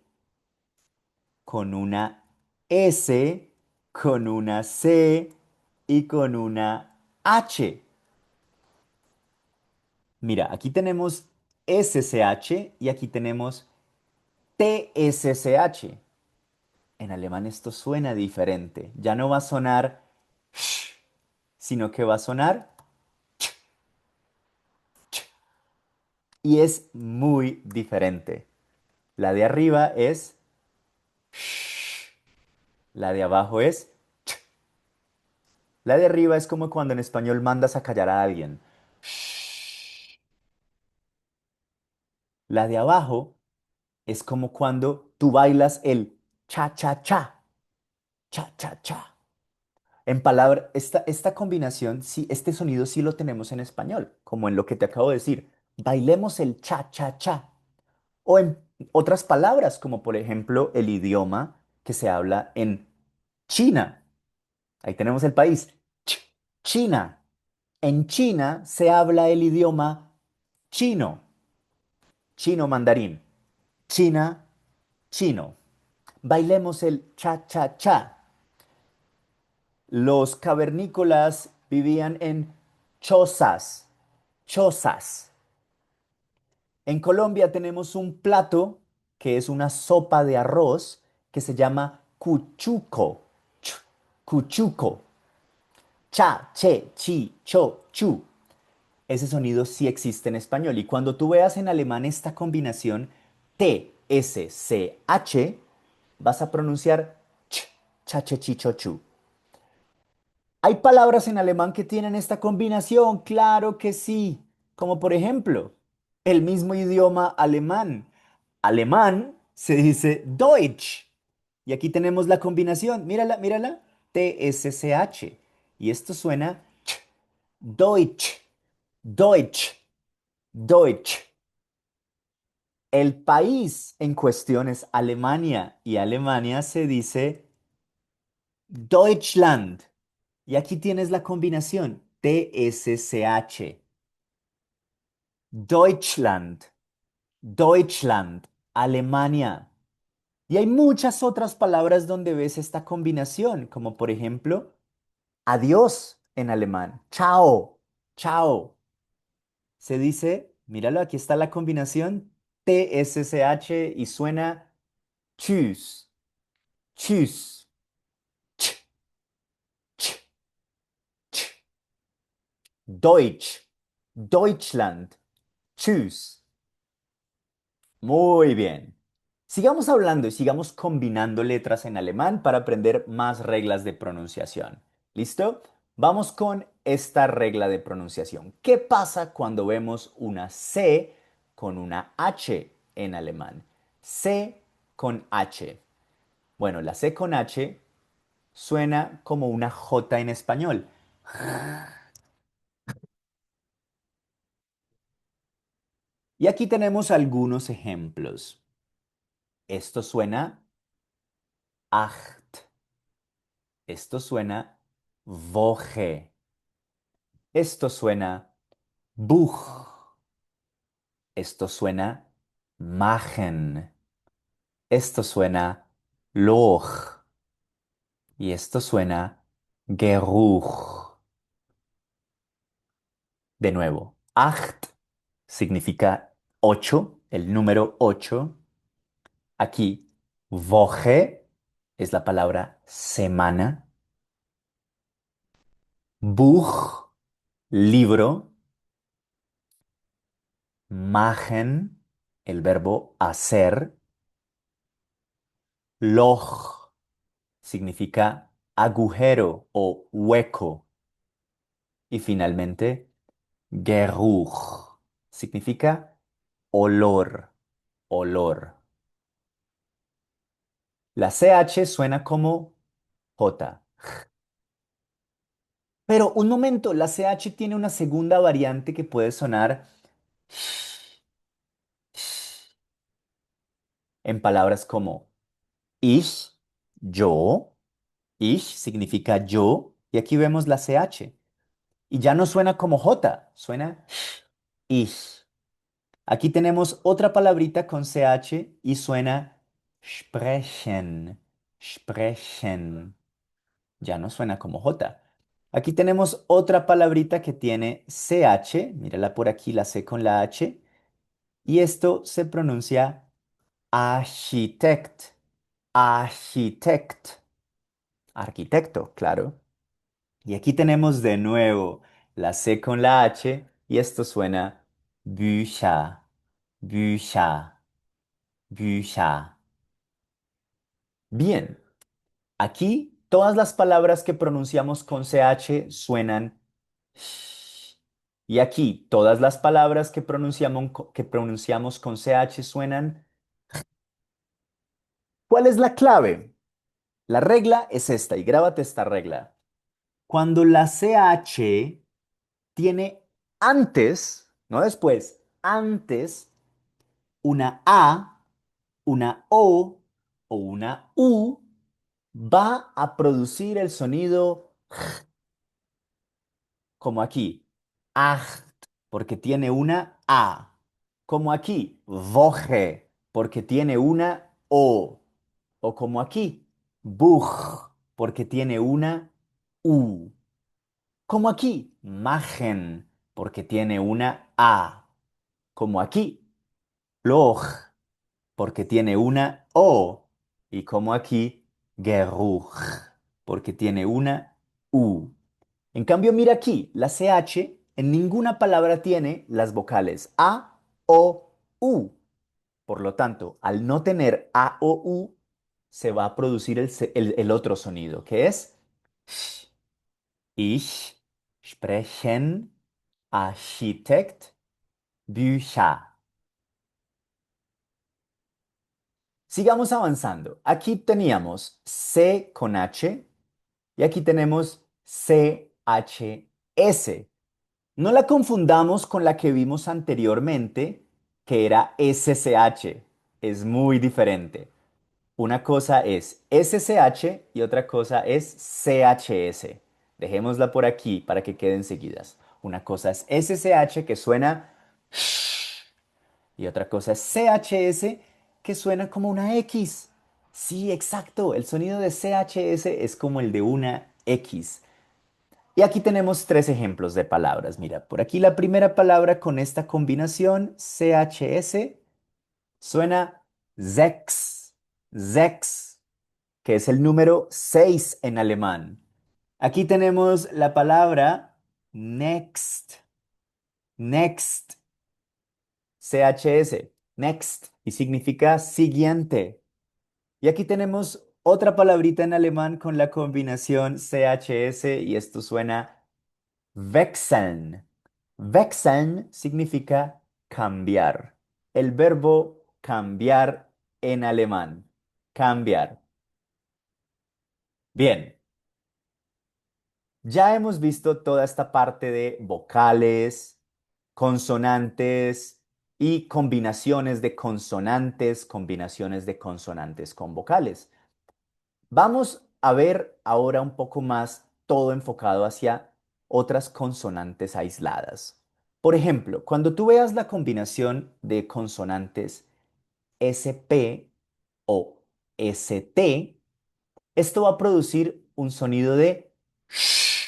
con una S, con una C y con una H? Mira, aquí tenemos SSH y aquí tenemos TSSH. En alemán esto suena diferente. Ya no va a sonar sh, sino que va a sonar ch, ch. Y es muy diferente. La de arriba es sh, la de abajo es ch. La de arriba es como cuando en español mandas a callar a alguien. Sh. La de abajo es como cuando tú bailas el cha cha cha, cha cha cha. En palabra, esta combinación, sí, este sonido sí lo tenemos en español, como en lo que te acabo de decir. Bailemos el cha cha cha. O en otras palabras, como por ejemplo el idioma que se habla en China. Ahí tenemos el país, China. En China se habla el idioma chino, chino mandarín, China, chino. Bailemos el cha-cha-cha. Los cavernícolas vivían en chozas, chozas. En Colombia tenemos un plato que es una sopa de arroz que se llama cuchuco, cuchuco. Cha, che, chi, cho, chu. Ese sonido sí existe en español. Y cuando tú veas en alemán esta combinación T, S, C, H, vas a pronunciar ch, cha, che, chi, cho, chu. ¿Hay palabras en alemán que tienen esta combinación? Claro que sí. Como por ejemplo, el mismo idioma alemán. Alemán se dice Deutsch. Y aquí tenemos la combinación. Mírala, mírala. T-S-C-H. Y esto suena ch, Deutsch, Deutsch, Deutsch. El país en cuestión es Alemania y Alemania se dice Deutschland. Y aquí tienes la combinación TSCH. Deutschland, Deutschland, Alemania. Y hay muchas otras palabras donde ves esta combinación, como por ejemplo, adiós en alemán. Chao, chao. Se dice, míralo, aquí está la combinación TSCH y suena tschüss, tschüss, ch, ch, ch. Deutsch. Deutschland. Tschüss. Muy bien. Sigamos hablando y sigamos combinando letras en alemán para aprender más reglas de pronunciación. ¿Listo? Vamos con esta regla de pronunciación. ¿Qué pasa cuando vemos una C con una H en alemán? C con H. Bueno, la C con H suena como una J en español. Y aquí tenemos algunos ejemplos. Esto suena acht. Esto suena Woche. Esto suena Buch. Esto suena machen. Esto suena Loch. Y esto suena Geruch. De nuevo, acht significa 8, el número 8. Aquí, Woche es la palabra semana. Buch, libro. Machen, el verbo hacer. Loch significa agujero o hueco. Y finalmente, Geruch significa olor, olor. La CH suena como J. Pero un momento, la CH tiene una segunda variante que puede sonar en palabras como ich, yo. Ich significa yo. Y aquí vemos la CH. Y ya no suena como J, suena ich. Aquí tenemos otra palabrita con CH y suena sprechen, sprechen. Ya no suena como J. Aquí tenemos otra palabrita que tiene CH, mírala por aquí, la C con la H, y esto se pronuncia architect, architect, arquitecto, claro. Y aquí tenemos de nuevo la C con la H y esto suena Bücher, Bücher, Bücher. Bien, aquí todas las palabras que pronunciamos con CH suenan sh. Y aquí todas las palabras que pronunciamos con CH suenan. ¿Cuál es la clave? La regla es esta y grábate esta regla. Cuando la CH tiene antes, no después, antes una A, una o una U, va a producir el sonido como aquí, acht, porque tiene una A, como aquí, Woche, porque tiene una o como aquí, Buch, porque tiene una U, como aquí, Machen, porque tiene una A, como aquí, Loch, porque tiene una O, y como aquí, Geruch, porque tiene una U. En cambio, mira aquí, la CH en ninguna palabra tiene las vocales A, O, U. Por lo tanto, al no tener A o U, se va a producir el otro sonido, que es sh. Ich sprechen Architekt Bücher. Sigamos avanzando. Aquí teníamos C con H y aquí tenemos CHS. No la confundamos con la que vimos anteriormente, que era SCH. Es muy diferente. Una cosa es SCH y otra cosa es CHS. Dejémosla por aquí para que queden seguidas. Una cosa es SCH que suena y otra cosa es CHS que suena como una X. Sí, exacto. El sonido de CHS es como el de una X. Y aquí tenemos tres ejemplos de palabras. Mira, por aquí la primera palabra con esta combinación CHS suena sechs, sechs, que es el número 6 en alemán. Aquí tenemos la palabra next. Next, CHS, next, y significa siguiente. Y aquí tenemos otra palabrita en alemán con la combinación CHS y esto suena wechseln. Wechseln significa cambiar. El verbo cambiar en alemán. Cambiar. Bien, ya hemos visto toda esta parte de vocales, consonantes y combinaciones de consonantes con vocales. Vamos a ver ahora un poco más todo enfocado hacia otras consonantes aisladas. Por ejemplo, cuando tú veas la combinación de consonantes SP o ST, esto va a producir un sonido de sh.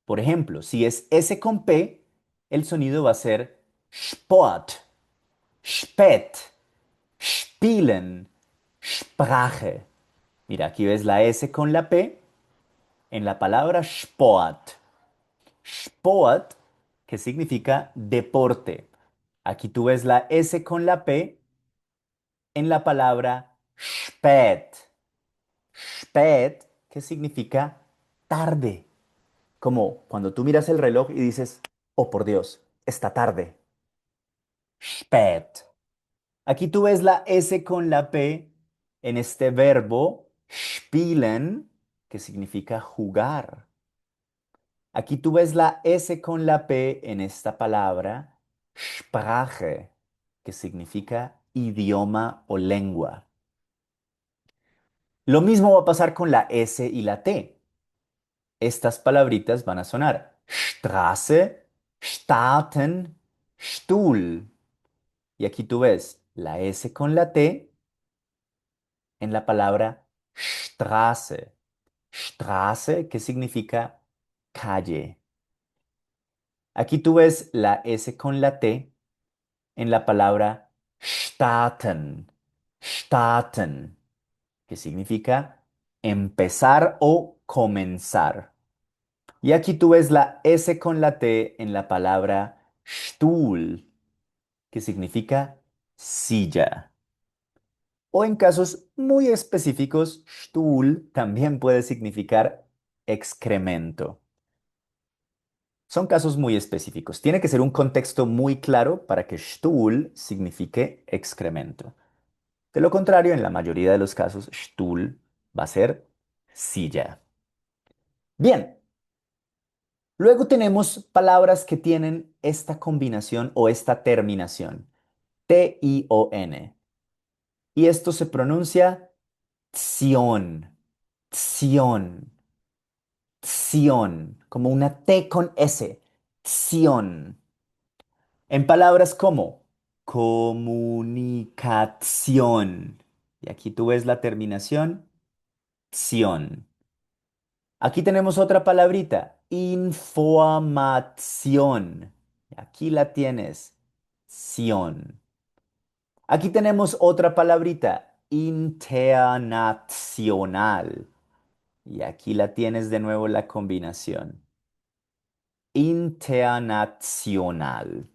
Por ejemplo, si es S con P, el sonido va a ser Sport, Spät, Spielen, Sprache. Mira, aquí ves la S con la P en la palabra Sport. Sport, que significa deporte. Aquí tú ves la S con la P en la palabra spät. Spät, que significa tarde. Como cuando tú miras el reloj y dices, oh por Dios, está tarde. Spät. Aquí tú ves la S con la P en este verbo spielen, que significa jugar. Aquí tú ves la S con la P en esta palabra Sprache, que significa idioma o lengua. Lo mismo va a pasar con la S y la T. Estas palabritas van a sonar Straße, Starten, Stuhl. Y aquí tú ves la S con la T en la palabra Straße. Straße, que significa calle. Aquí tú ves la S con la T en la palabra starten. Starten, que significa empezar o comenzar. Y aquí tú ves la S con la T en la palabra Stuhl, que significa silla. O en casos muy específicos, Stuhl también puede significar excremento. Son casos muy específicos. Tiene que ser un contexto muy claro para que Stuhl signifique excremento. De lo contrario, en la mayoría de los casos, Stuhl va a ser silla. Bien, luego tenemos palabras que tienen esta combinación o esta terminación, T-I-O-N. Y esto se pronuncia Tzion, Tzion, Tzion, como una T con S, Tzion. En palabras como comunicación. Y aquí tú ves la terminación, ción. Aquí tenemos otra palabrita, información. Y aquí la tienes, ción. Aquí tenemos otra palabrita, internacional. Y aquí la tienes de nuevo la combinación, internacional.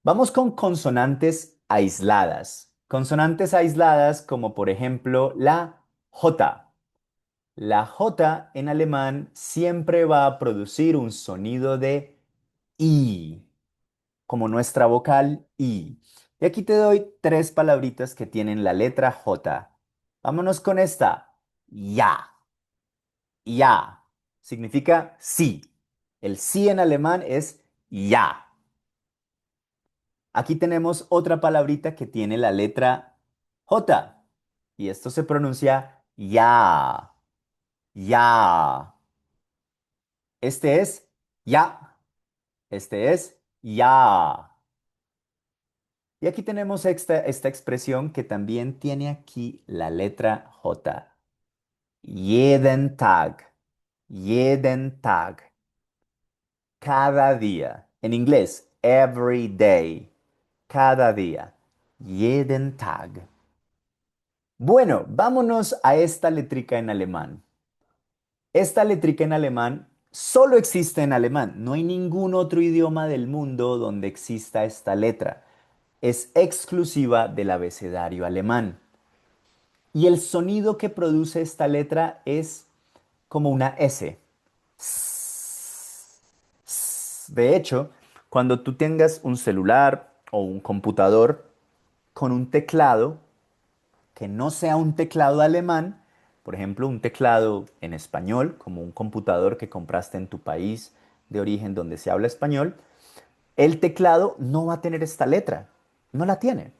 Vamos con consonantes aisladas. Consonantes aisladas como por ejemplo la J. La J en alemán siempre va a producir un sonido de I, como nuestra vocal I. Y aquí te doy tres palabritas que tienen la letra J. Vámonos con esta. Ya. Ya. Significa sí. El sí en alemán es ya. Aquí tenemos otra palabrita que tiene la letra J. Y esto se pronuncia ya. Ya. Este es ya. Este es ya. Y aquí tenemos esta expresión que también tiene aquí la letra J. Jeden Tag. Jeden Tag. Cada día. En inglés, every day. Cada día. Jeden Tag. Bueno, vámonos a esta letrica en alemán. Esta letrica en alemán Solo existe en alemán. No hay ningún otro idioma del mundo donde exista esta letra. Es exclusiva del abecedario alemán. Y el sonido que produce esta letra es como una S. De hecho, cuando tú tengas un celular o un computador con un teclado que no sea un teclado alemán, por ejemplo, un teclado en español, como un computador que compraste en tu país de origen donde se habla español, el teclado no va a tener esta letra, no la tiene.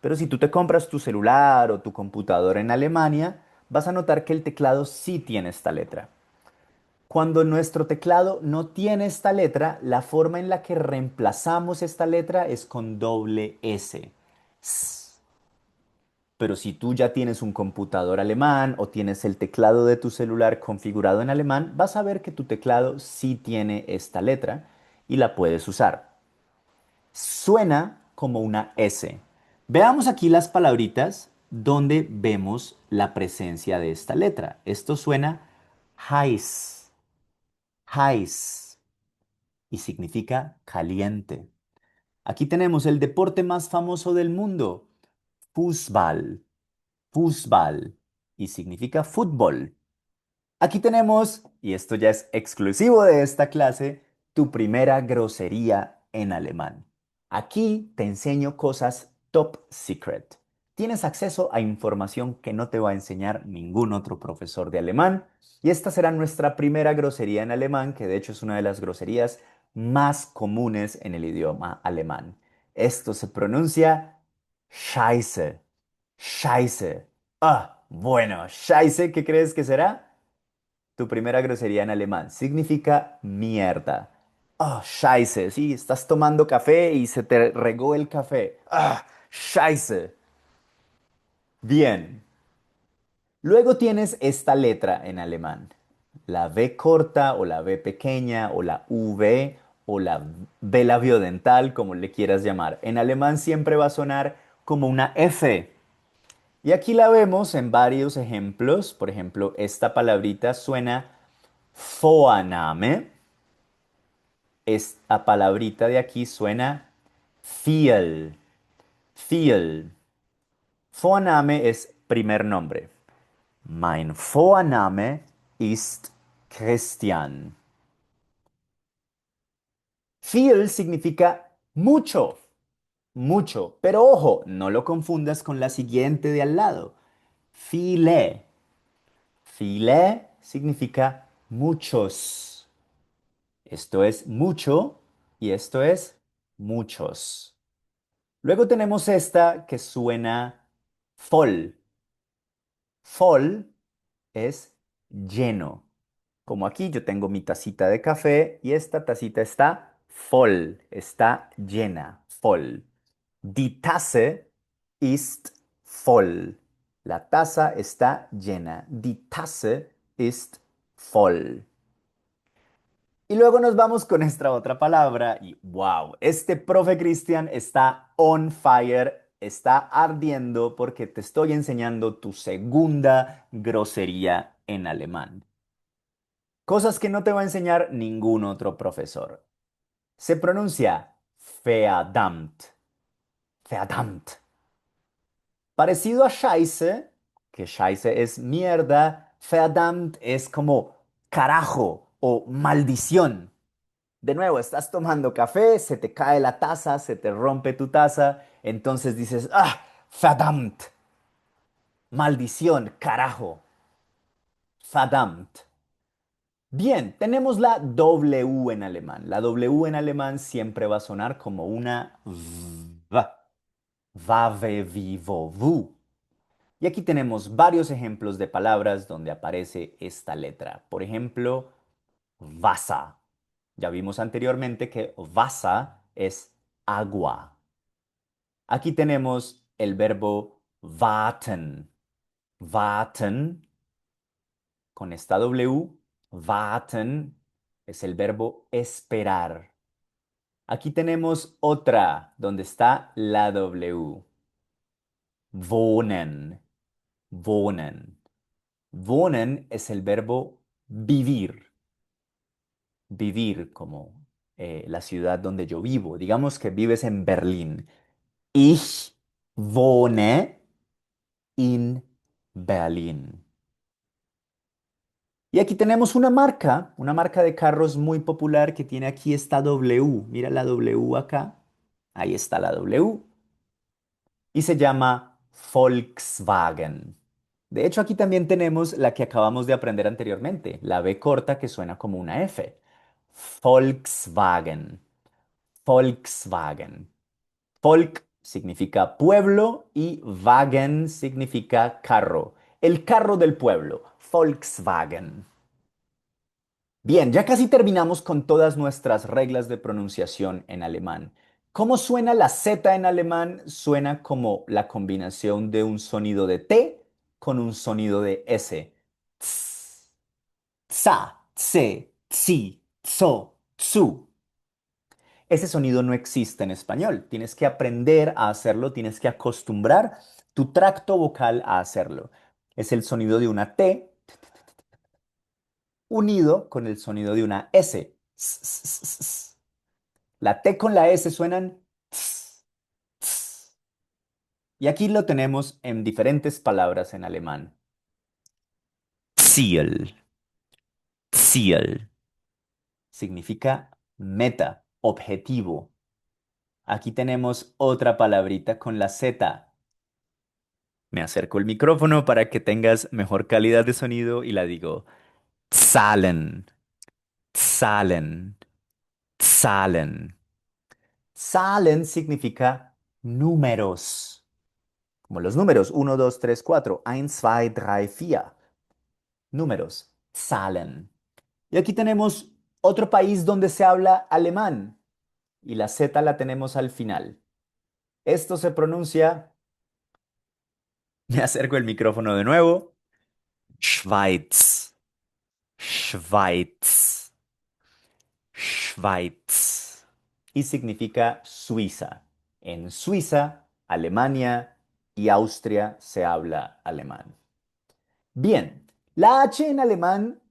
Pero si tú te compras tu celular o tu computador en Alemania, vas a notar que el teclado sí tiene esta letra. Cuando nuestro teclado no tiene esta letra, la forma en la que reemplazamos esta letra es con doble S. S. Pero si tú ya tienes un computador alemán o tienes el teclado de tu celular configurado en alemán, vas a ver que tu teclado sí tiene esta letra y la puedes usar. Suena como una S. Veamos aquí las palabritas donde vemos la presencia de esta letra. Esto suena heiß, heiß y significa caliente. Aquí tenemos el deporte más famoso del mundo, Fußball, Fußball y significa fútbol. Aquí tenemos, y esto ya es exclusivo de esta clase, tu primera grosería en alemán. Aquí te enseño cosas top secret. Tienes acceso a información que no te va a enseñar ningún otro profesor de alemán. Y esta será nuestra primera grosería en alemán, que de hecho es una de las groserías más comunes en el idioma alemán. Esto se pronuncia Scheiße. Scheiße. Ah, bueno, Scheiße, ¿qué crees que será? Tu primera grosería en alemán significa mierda. Ah, Scheiße. Sí, estás tomando café y se te regó el café. Ah, Scheiße. Bien. Luego tienes esta letra en alemán. La V corta o la V pequeña o la V o la V labiodental, como le quieras llamar. En alemán siempre va a sonar como una F. Y aquí la vemos en varios ejemplos. Por ejemplo, esta palabrita suena Vorname. Esta palabrita de aquí suena viel, viel. Vorname es primer nombre. Mein Vorname ist Christian. Viel significa mucho, mucho. Pero ojo, no lo confundas con la siguiente de al lado. Viele. Viele significa muchos. Esto es mucho y esto es muchos. Luego tenemos esta que suena voll. Voll es lleno. Como aquí yo tengo mi tacita de café y esta tacita está voll, está llena, voll. Die Tasse ist voll. La taza está llena. Die Tasse ist voll. Y luego nos vamos con esta otra palabra y wow, este profe Cristian está on fire, está ardiendo porque te estoy enseñando tu segunda grosería en alemán. Cosas que no te va a enseñar ningún otro profesor. Se pronuncia verdammt, verdammt. Parecido a Scheiße, que Scheiße es mierda, verdammt es como carajo o maldición. De nuevo, estás tomando café, se te cae la taza, se te rompe tu taza, entonces dices, ah, verdammt, maldición, carajo, verdammt. Bien, tenemos la W en alemán. La W en alemán siempre va a sonar como una V. Va, ve, vi, vo, vu. Y aquí tenemos varios ejemplos de palabras donde aparece esta letra. Por ejemplo, Wasser. Ya vimos anteriormente que Wasser es agua. Aquí tenemos el verbo warten. Warten, con esta W, warten es el verbo esperar. Aquí tenemos otra donde está la W. Wohnen. Wohnen. Wohnen es el verbo vivir. vivir, como la ciudad donde yo vivo. Digamos que vives en Berlín. Ich wohne in Berlin. Y aquí tenemos una marca de carros muy popular que tiene aquí esta W. Mira la W acá. Ahí está la W. Y se llama Volkswagen. De hecho, aquí también tenemos la que acabamos de aprender anteriormente, la B corta que suena como una F. Volkswagen. Volkswagen. Volk significa pueblo y Wagen significa carro. El carro del pueblo. Volkswagen. Bien, ya casi terminamos con todas nuestras reglas de pronunciación en alemán. ¿Cómo suena la Z en alemán? Suena como la combinación de un sonido de T con un sonido de S. Ts, tsa, tse, tsi, tso, tsu. Ese sonido no existe en español. Tienes que aprender a hacerlo, tienes que acostumbrar tu tracto vocal a hacerlo. Es el sonido de una T unido con el sonido de una S. La T con la S suenan ts, ts. Y aquí lo tenemos en diferentes palabras en alemán. Ziel. Ziel. Significa meta, objetivo. Aquí tenemos otra palabrita con la Z. Me acerco el micrófono para que tengas mejor calidad de sonido y la digo. Zahlen. Zahlen. Zahlen. Zahlen significa números. Como los números, uno, 2, 3, 4, 1, 2, 3, 4. Números, Zahlen. Y aquí tenemos otro país donde se habla alemán y la Z la tenemos al final. Esto se pronuncia, me acerco el micrófono de nuevo, Schweiz, Schweiz, Schweiz. Y significa Suiza. En Suiza, Alemania y Austria se habla alemán. Bien, la H en alemán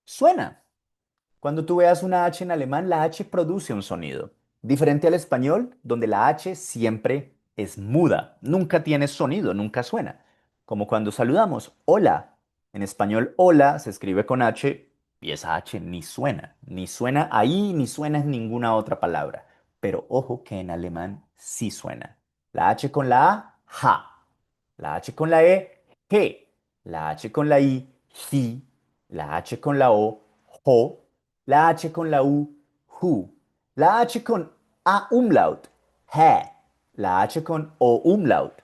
suena. Cuando tú veas una H en alemán, la H produce un sonido. Diferente al español, donde la H siempre es muda. Nunca tiene sonido, nunca suena. Como cuando saludamos, hola. En español, hola se escribe con H y esa H ni suena. Ni suena ahí, ni suena en ninguna otra palabra. Pero ojo que en alemán sí suena. La H con la A, ja. La H con la E, he. La H con la I, ji. La H con la O, jo. La H con la U, hu. La H con A umlaut, he. La H con O umlaut,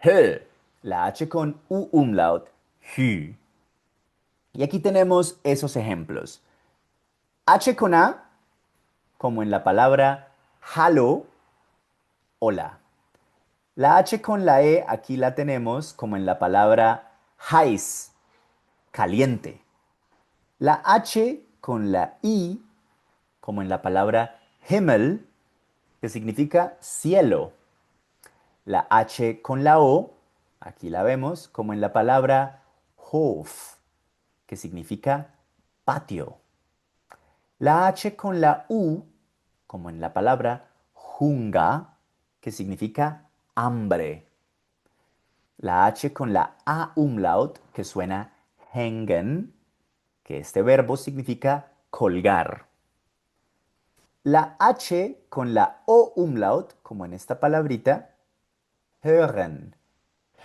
he. La H con U umlaut, hü. Y aquí tenemos esos ejemplos. H con A, como en la palabra hallo, hola. La H con la E aquí la tenemos como en la palabra heiß, caliente. La H con la I como en la palabra Himmel, que significa cielo. La H con la O, aquí la vemos, como en la palabra Hof, que significa patio. La H con la U, como en la palabra Hunger, que significa hambre. La H con la A umlaut, que suena hängen, que este verbo significa colgar. La H con la O umlaut, como en esta palabrita, hören.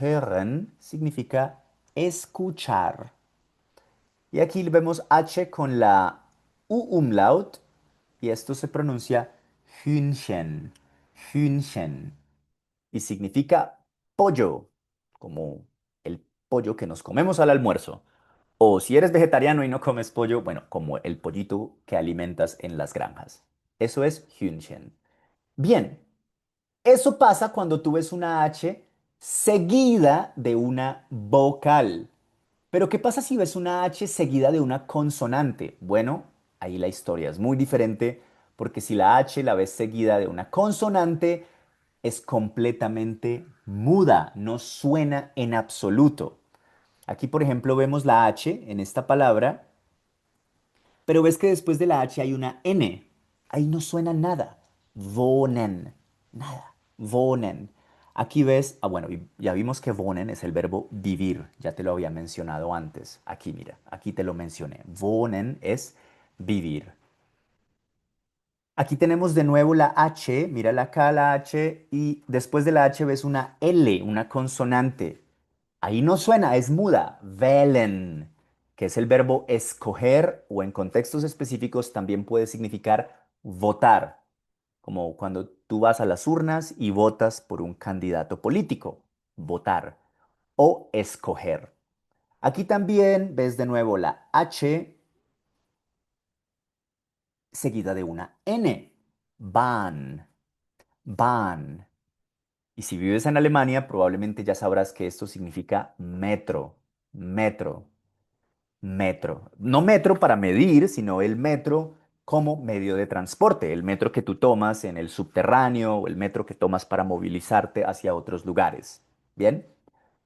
Hören significa escuchar. Y aquí vemos H con la U umlaut y esto se pronuncia Hühnchen. Hühnchen. Y significa pollo, como el pollo que nos comemos al almuerzo. O si eres vegetariano y no comes pollo, bueno, como el pollito que alimentas en las granjas. Eso es Hühnchen. Bien, eso pasa cuando tú ves una H seguida de una vocal. Pero ¿qué pasa si ves una H seguida de una consonante? Bueno, ahí la historia es muy diferente porque si la H la ves seguida de una consonante, es completamente muda, no suena en absoluto. Aquí, por ejemplo, vemos la H en esta palabra Pero ves que después de la H hay una N. Ahí no suena nada. Wohnen. Nada. Wohnen. Aquí ves, bueno, ya vimos que wohnen es el verbo vivir. Ya te lo había mencionado antes. Aquí, mira, aquí te lo mencioné. Wohnen es vivir. Aquí tenemos de nuevo la H, mira acá la H y después de la H ves una L, una consonante. Ahí no suena, es muda. Wählen, que es el verbo escoger o en contextos específicos también puede significar votar, como cuando tú vas a las urnas y votas por un candidato político, votar o escoger. Aquí también ves de nuevo la H seguida de una N. Bahn. Bahn. Y si vives en Alemania, probablemente ya sabrás que esto significa metro, metro, metro. No metro para medir, sino el metro como medio de transporte, el metro que tú tomas en el subterráneo o el metro que tomas para movilizarte hacia otros lugares. ¿Bien?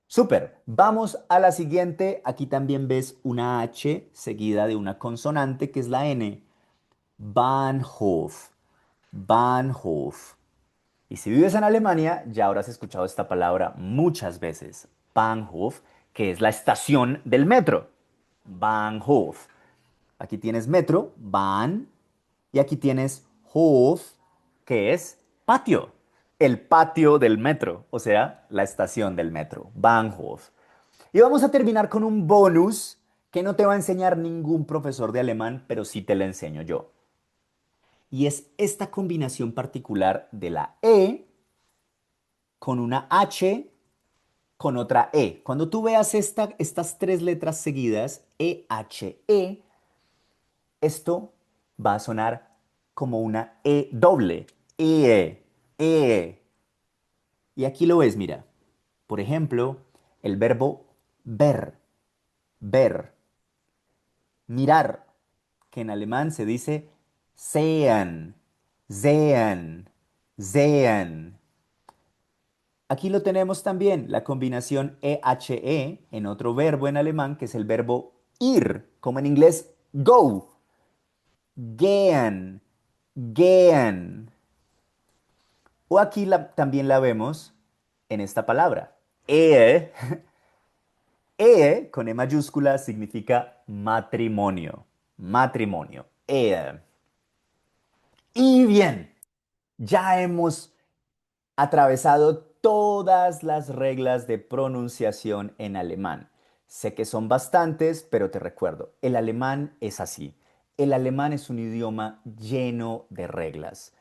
Súper. Vamos a la siguiente. Aquí también ves una H seguida de una consonante que es la N. Bahnhof. Bahnhof. Y si vives en Alemania, ya habrás escuchado esta palabra muchas veces. Bahnhof, que es la estación del metro. Bahnhof. Aquí tienes metro, Bahn, y aquí tienes Hof, que es patio. El patio del metro, o sea, la estación del metro. Bahnhof. Y vamos a terminar con un bonus que no te va a enseñar ningún profesor de alemán, pero sí te lo enseño yo. Y es esta combinación particular de la E con una H con otra E. Cuando tú veas estas tres letras seguidas, E, H, E, esto va a sonar como una E doble. E, E. Y aquí lo ves, mira. Por ejemplo, el verbo ver, ver, mirar, que en alemán se dice sehen, sehen, sehen. Aquí lo tenemos también, la combinación EHE en otro verbo en alemán, que es el verbo ir, como en inglés go, gehen, gehen. O aquí también la vemos en esta palabra. E, E con E mayúscula significa matrimonio, matrimonio. E. Y bien, ya hemos atravesado todas las reglas de pronunciación en alemán. Sé que son bastantes, pero te recuerdo, el alemán es así. El alemán es un idioma lleno de reglas.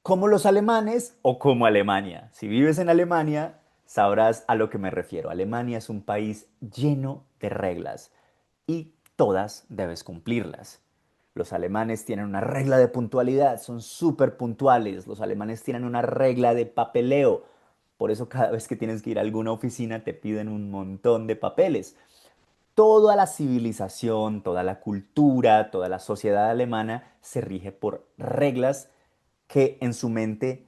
Como los alemanes o como Alemania. Si vives en Alemania, sabrás a lo que me refiero. Alemania es un país lleno de reglas y todas debes cumplirlas. Los alemanes tienen una regla de puntualidad, son súper puntuales. Los alemanes tienen una regla de papeleo. Por eso cada vez que tienes que ir a alguna oficina te piden un montón de papeles. Toda la civilización, toda la cultura, toda la sociedad alemana se rige por reglas que en su mente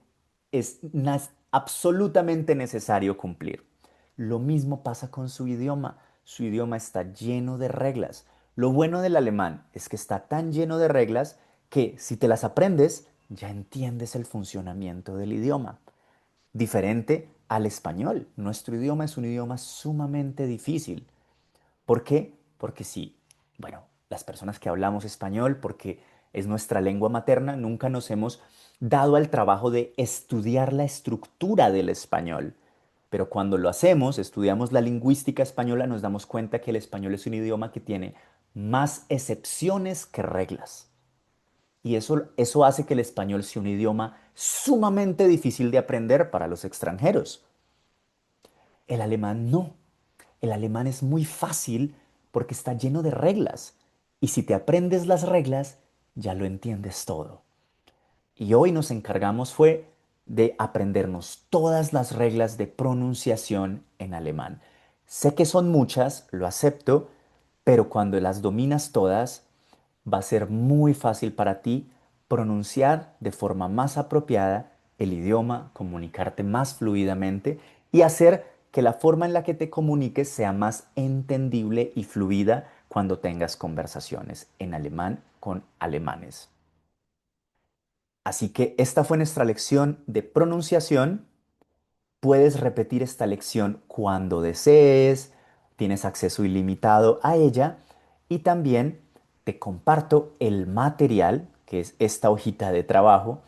es absolutamente necesario cumplir. Lo mismo pasa con su idioma. Su idioma está lleno de reglas. Lo bueno del alemán es que está tan lleno de reglas que si te las aprendes, ya entiendes el funcionamiento del idioma. Diferente al español. Nuestro idioma es un idioma sumamente difícil. ¿Por qué? Porque sí, bueno, las personas que hablamos español, porque es nuestra lengua materna, nunca nos hemos dado al trabajo de estudiar la estructura del español. Pero cuando lo hacemos, estudiamos la lingüística española, nos damos cuenta que el español es un idioma que tiene más excepciones que reglas. Y eso hace que el español sea un idioma sumamente difícil de aprender para los extranjeros. El alemán no. El alemán es muy fácil porque está lleno de reglas. Y si te aprendes las reglas, ya lo entiendes todo. Y hoy nos encargamos fue de aprendernos todas las reglas de pronunciación en alemán. Sé que son muchas, lo acepto, pero cuando las dominas todas, va a ser muy fácil para ti pronunciar de forma más apropiada el idioma, comunicarte más fluidamente y hacer que la forma en la que te comuniques sea más entendible y fluida cuando tengas conversaciones en alemán con alemanes. Así que esta fue nuestra lección de pronunciación. Puedes repetir esta lección cuando desees, tienes acceso ilimitado a ella y también te comparto el material, que es esta hojita de trabajo,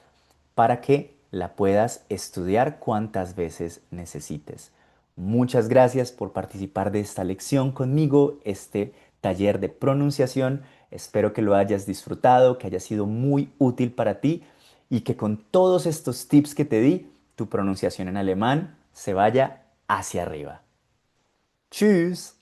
para que la puedas estudiar cuantas veces necesites. Muchas gracias por participar de esta lección conmigo, este taller de pronunciación. Espero que lo hayas disfrutado, que haya sido muy útil para ti y que con todos estos tips que te di, tu pronunciación en alemán se vaya hacia arriba. Tschüss.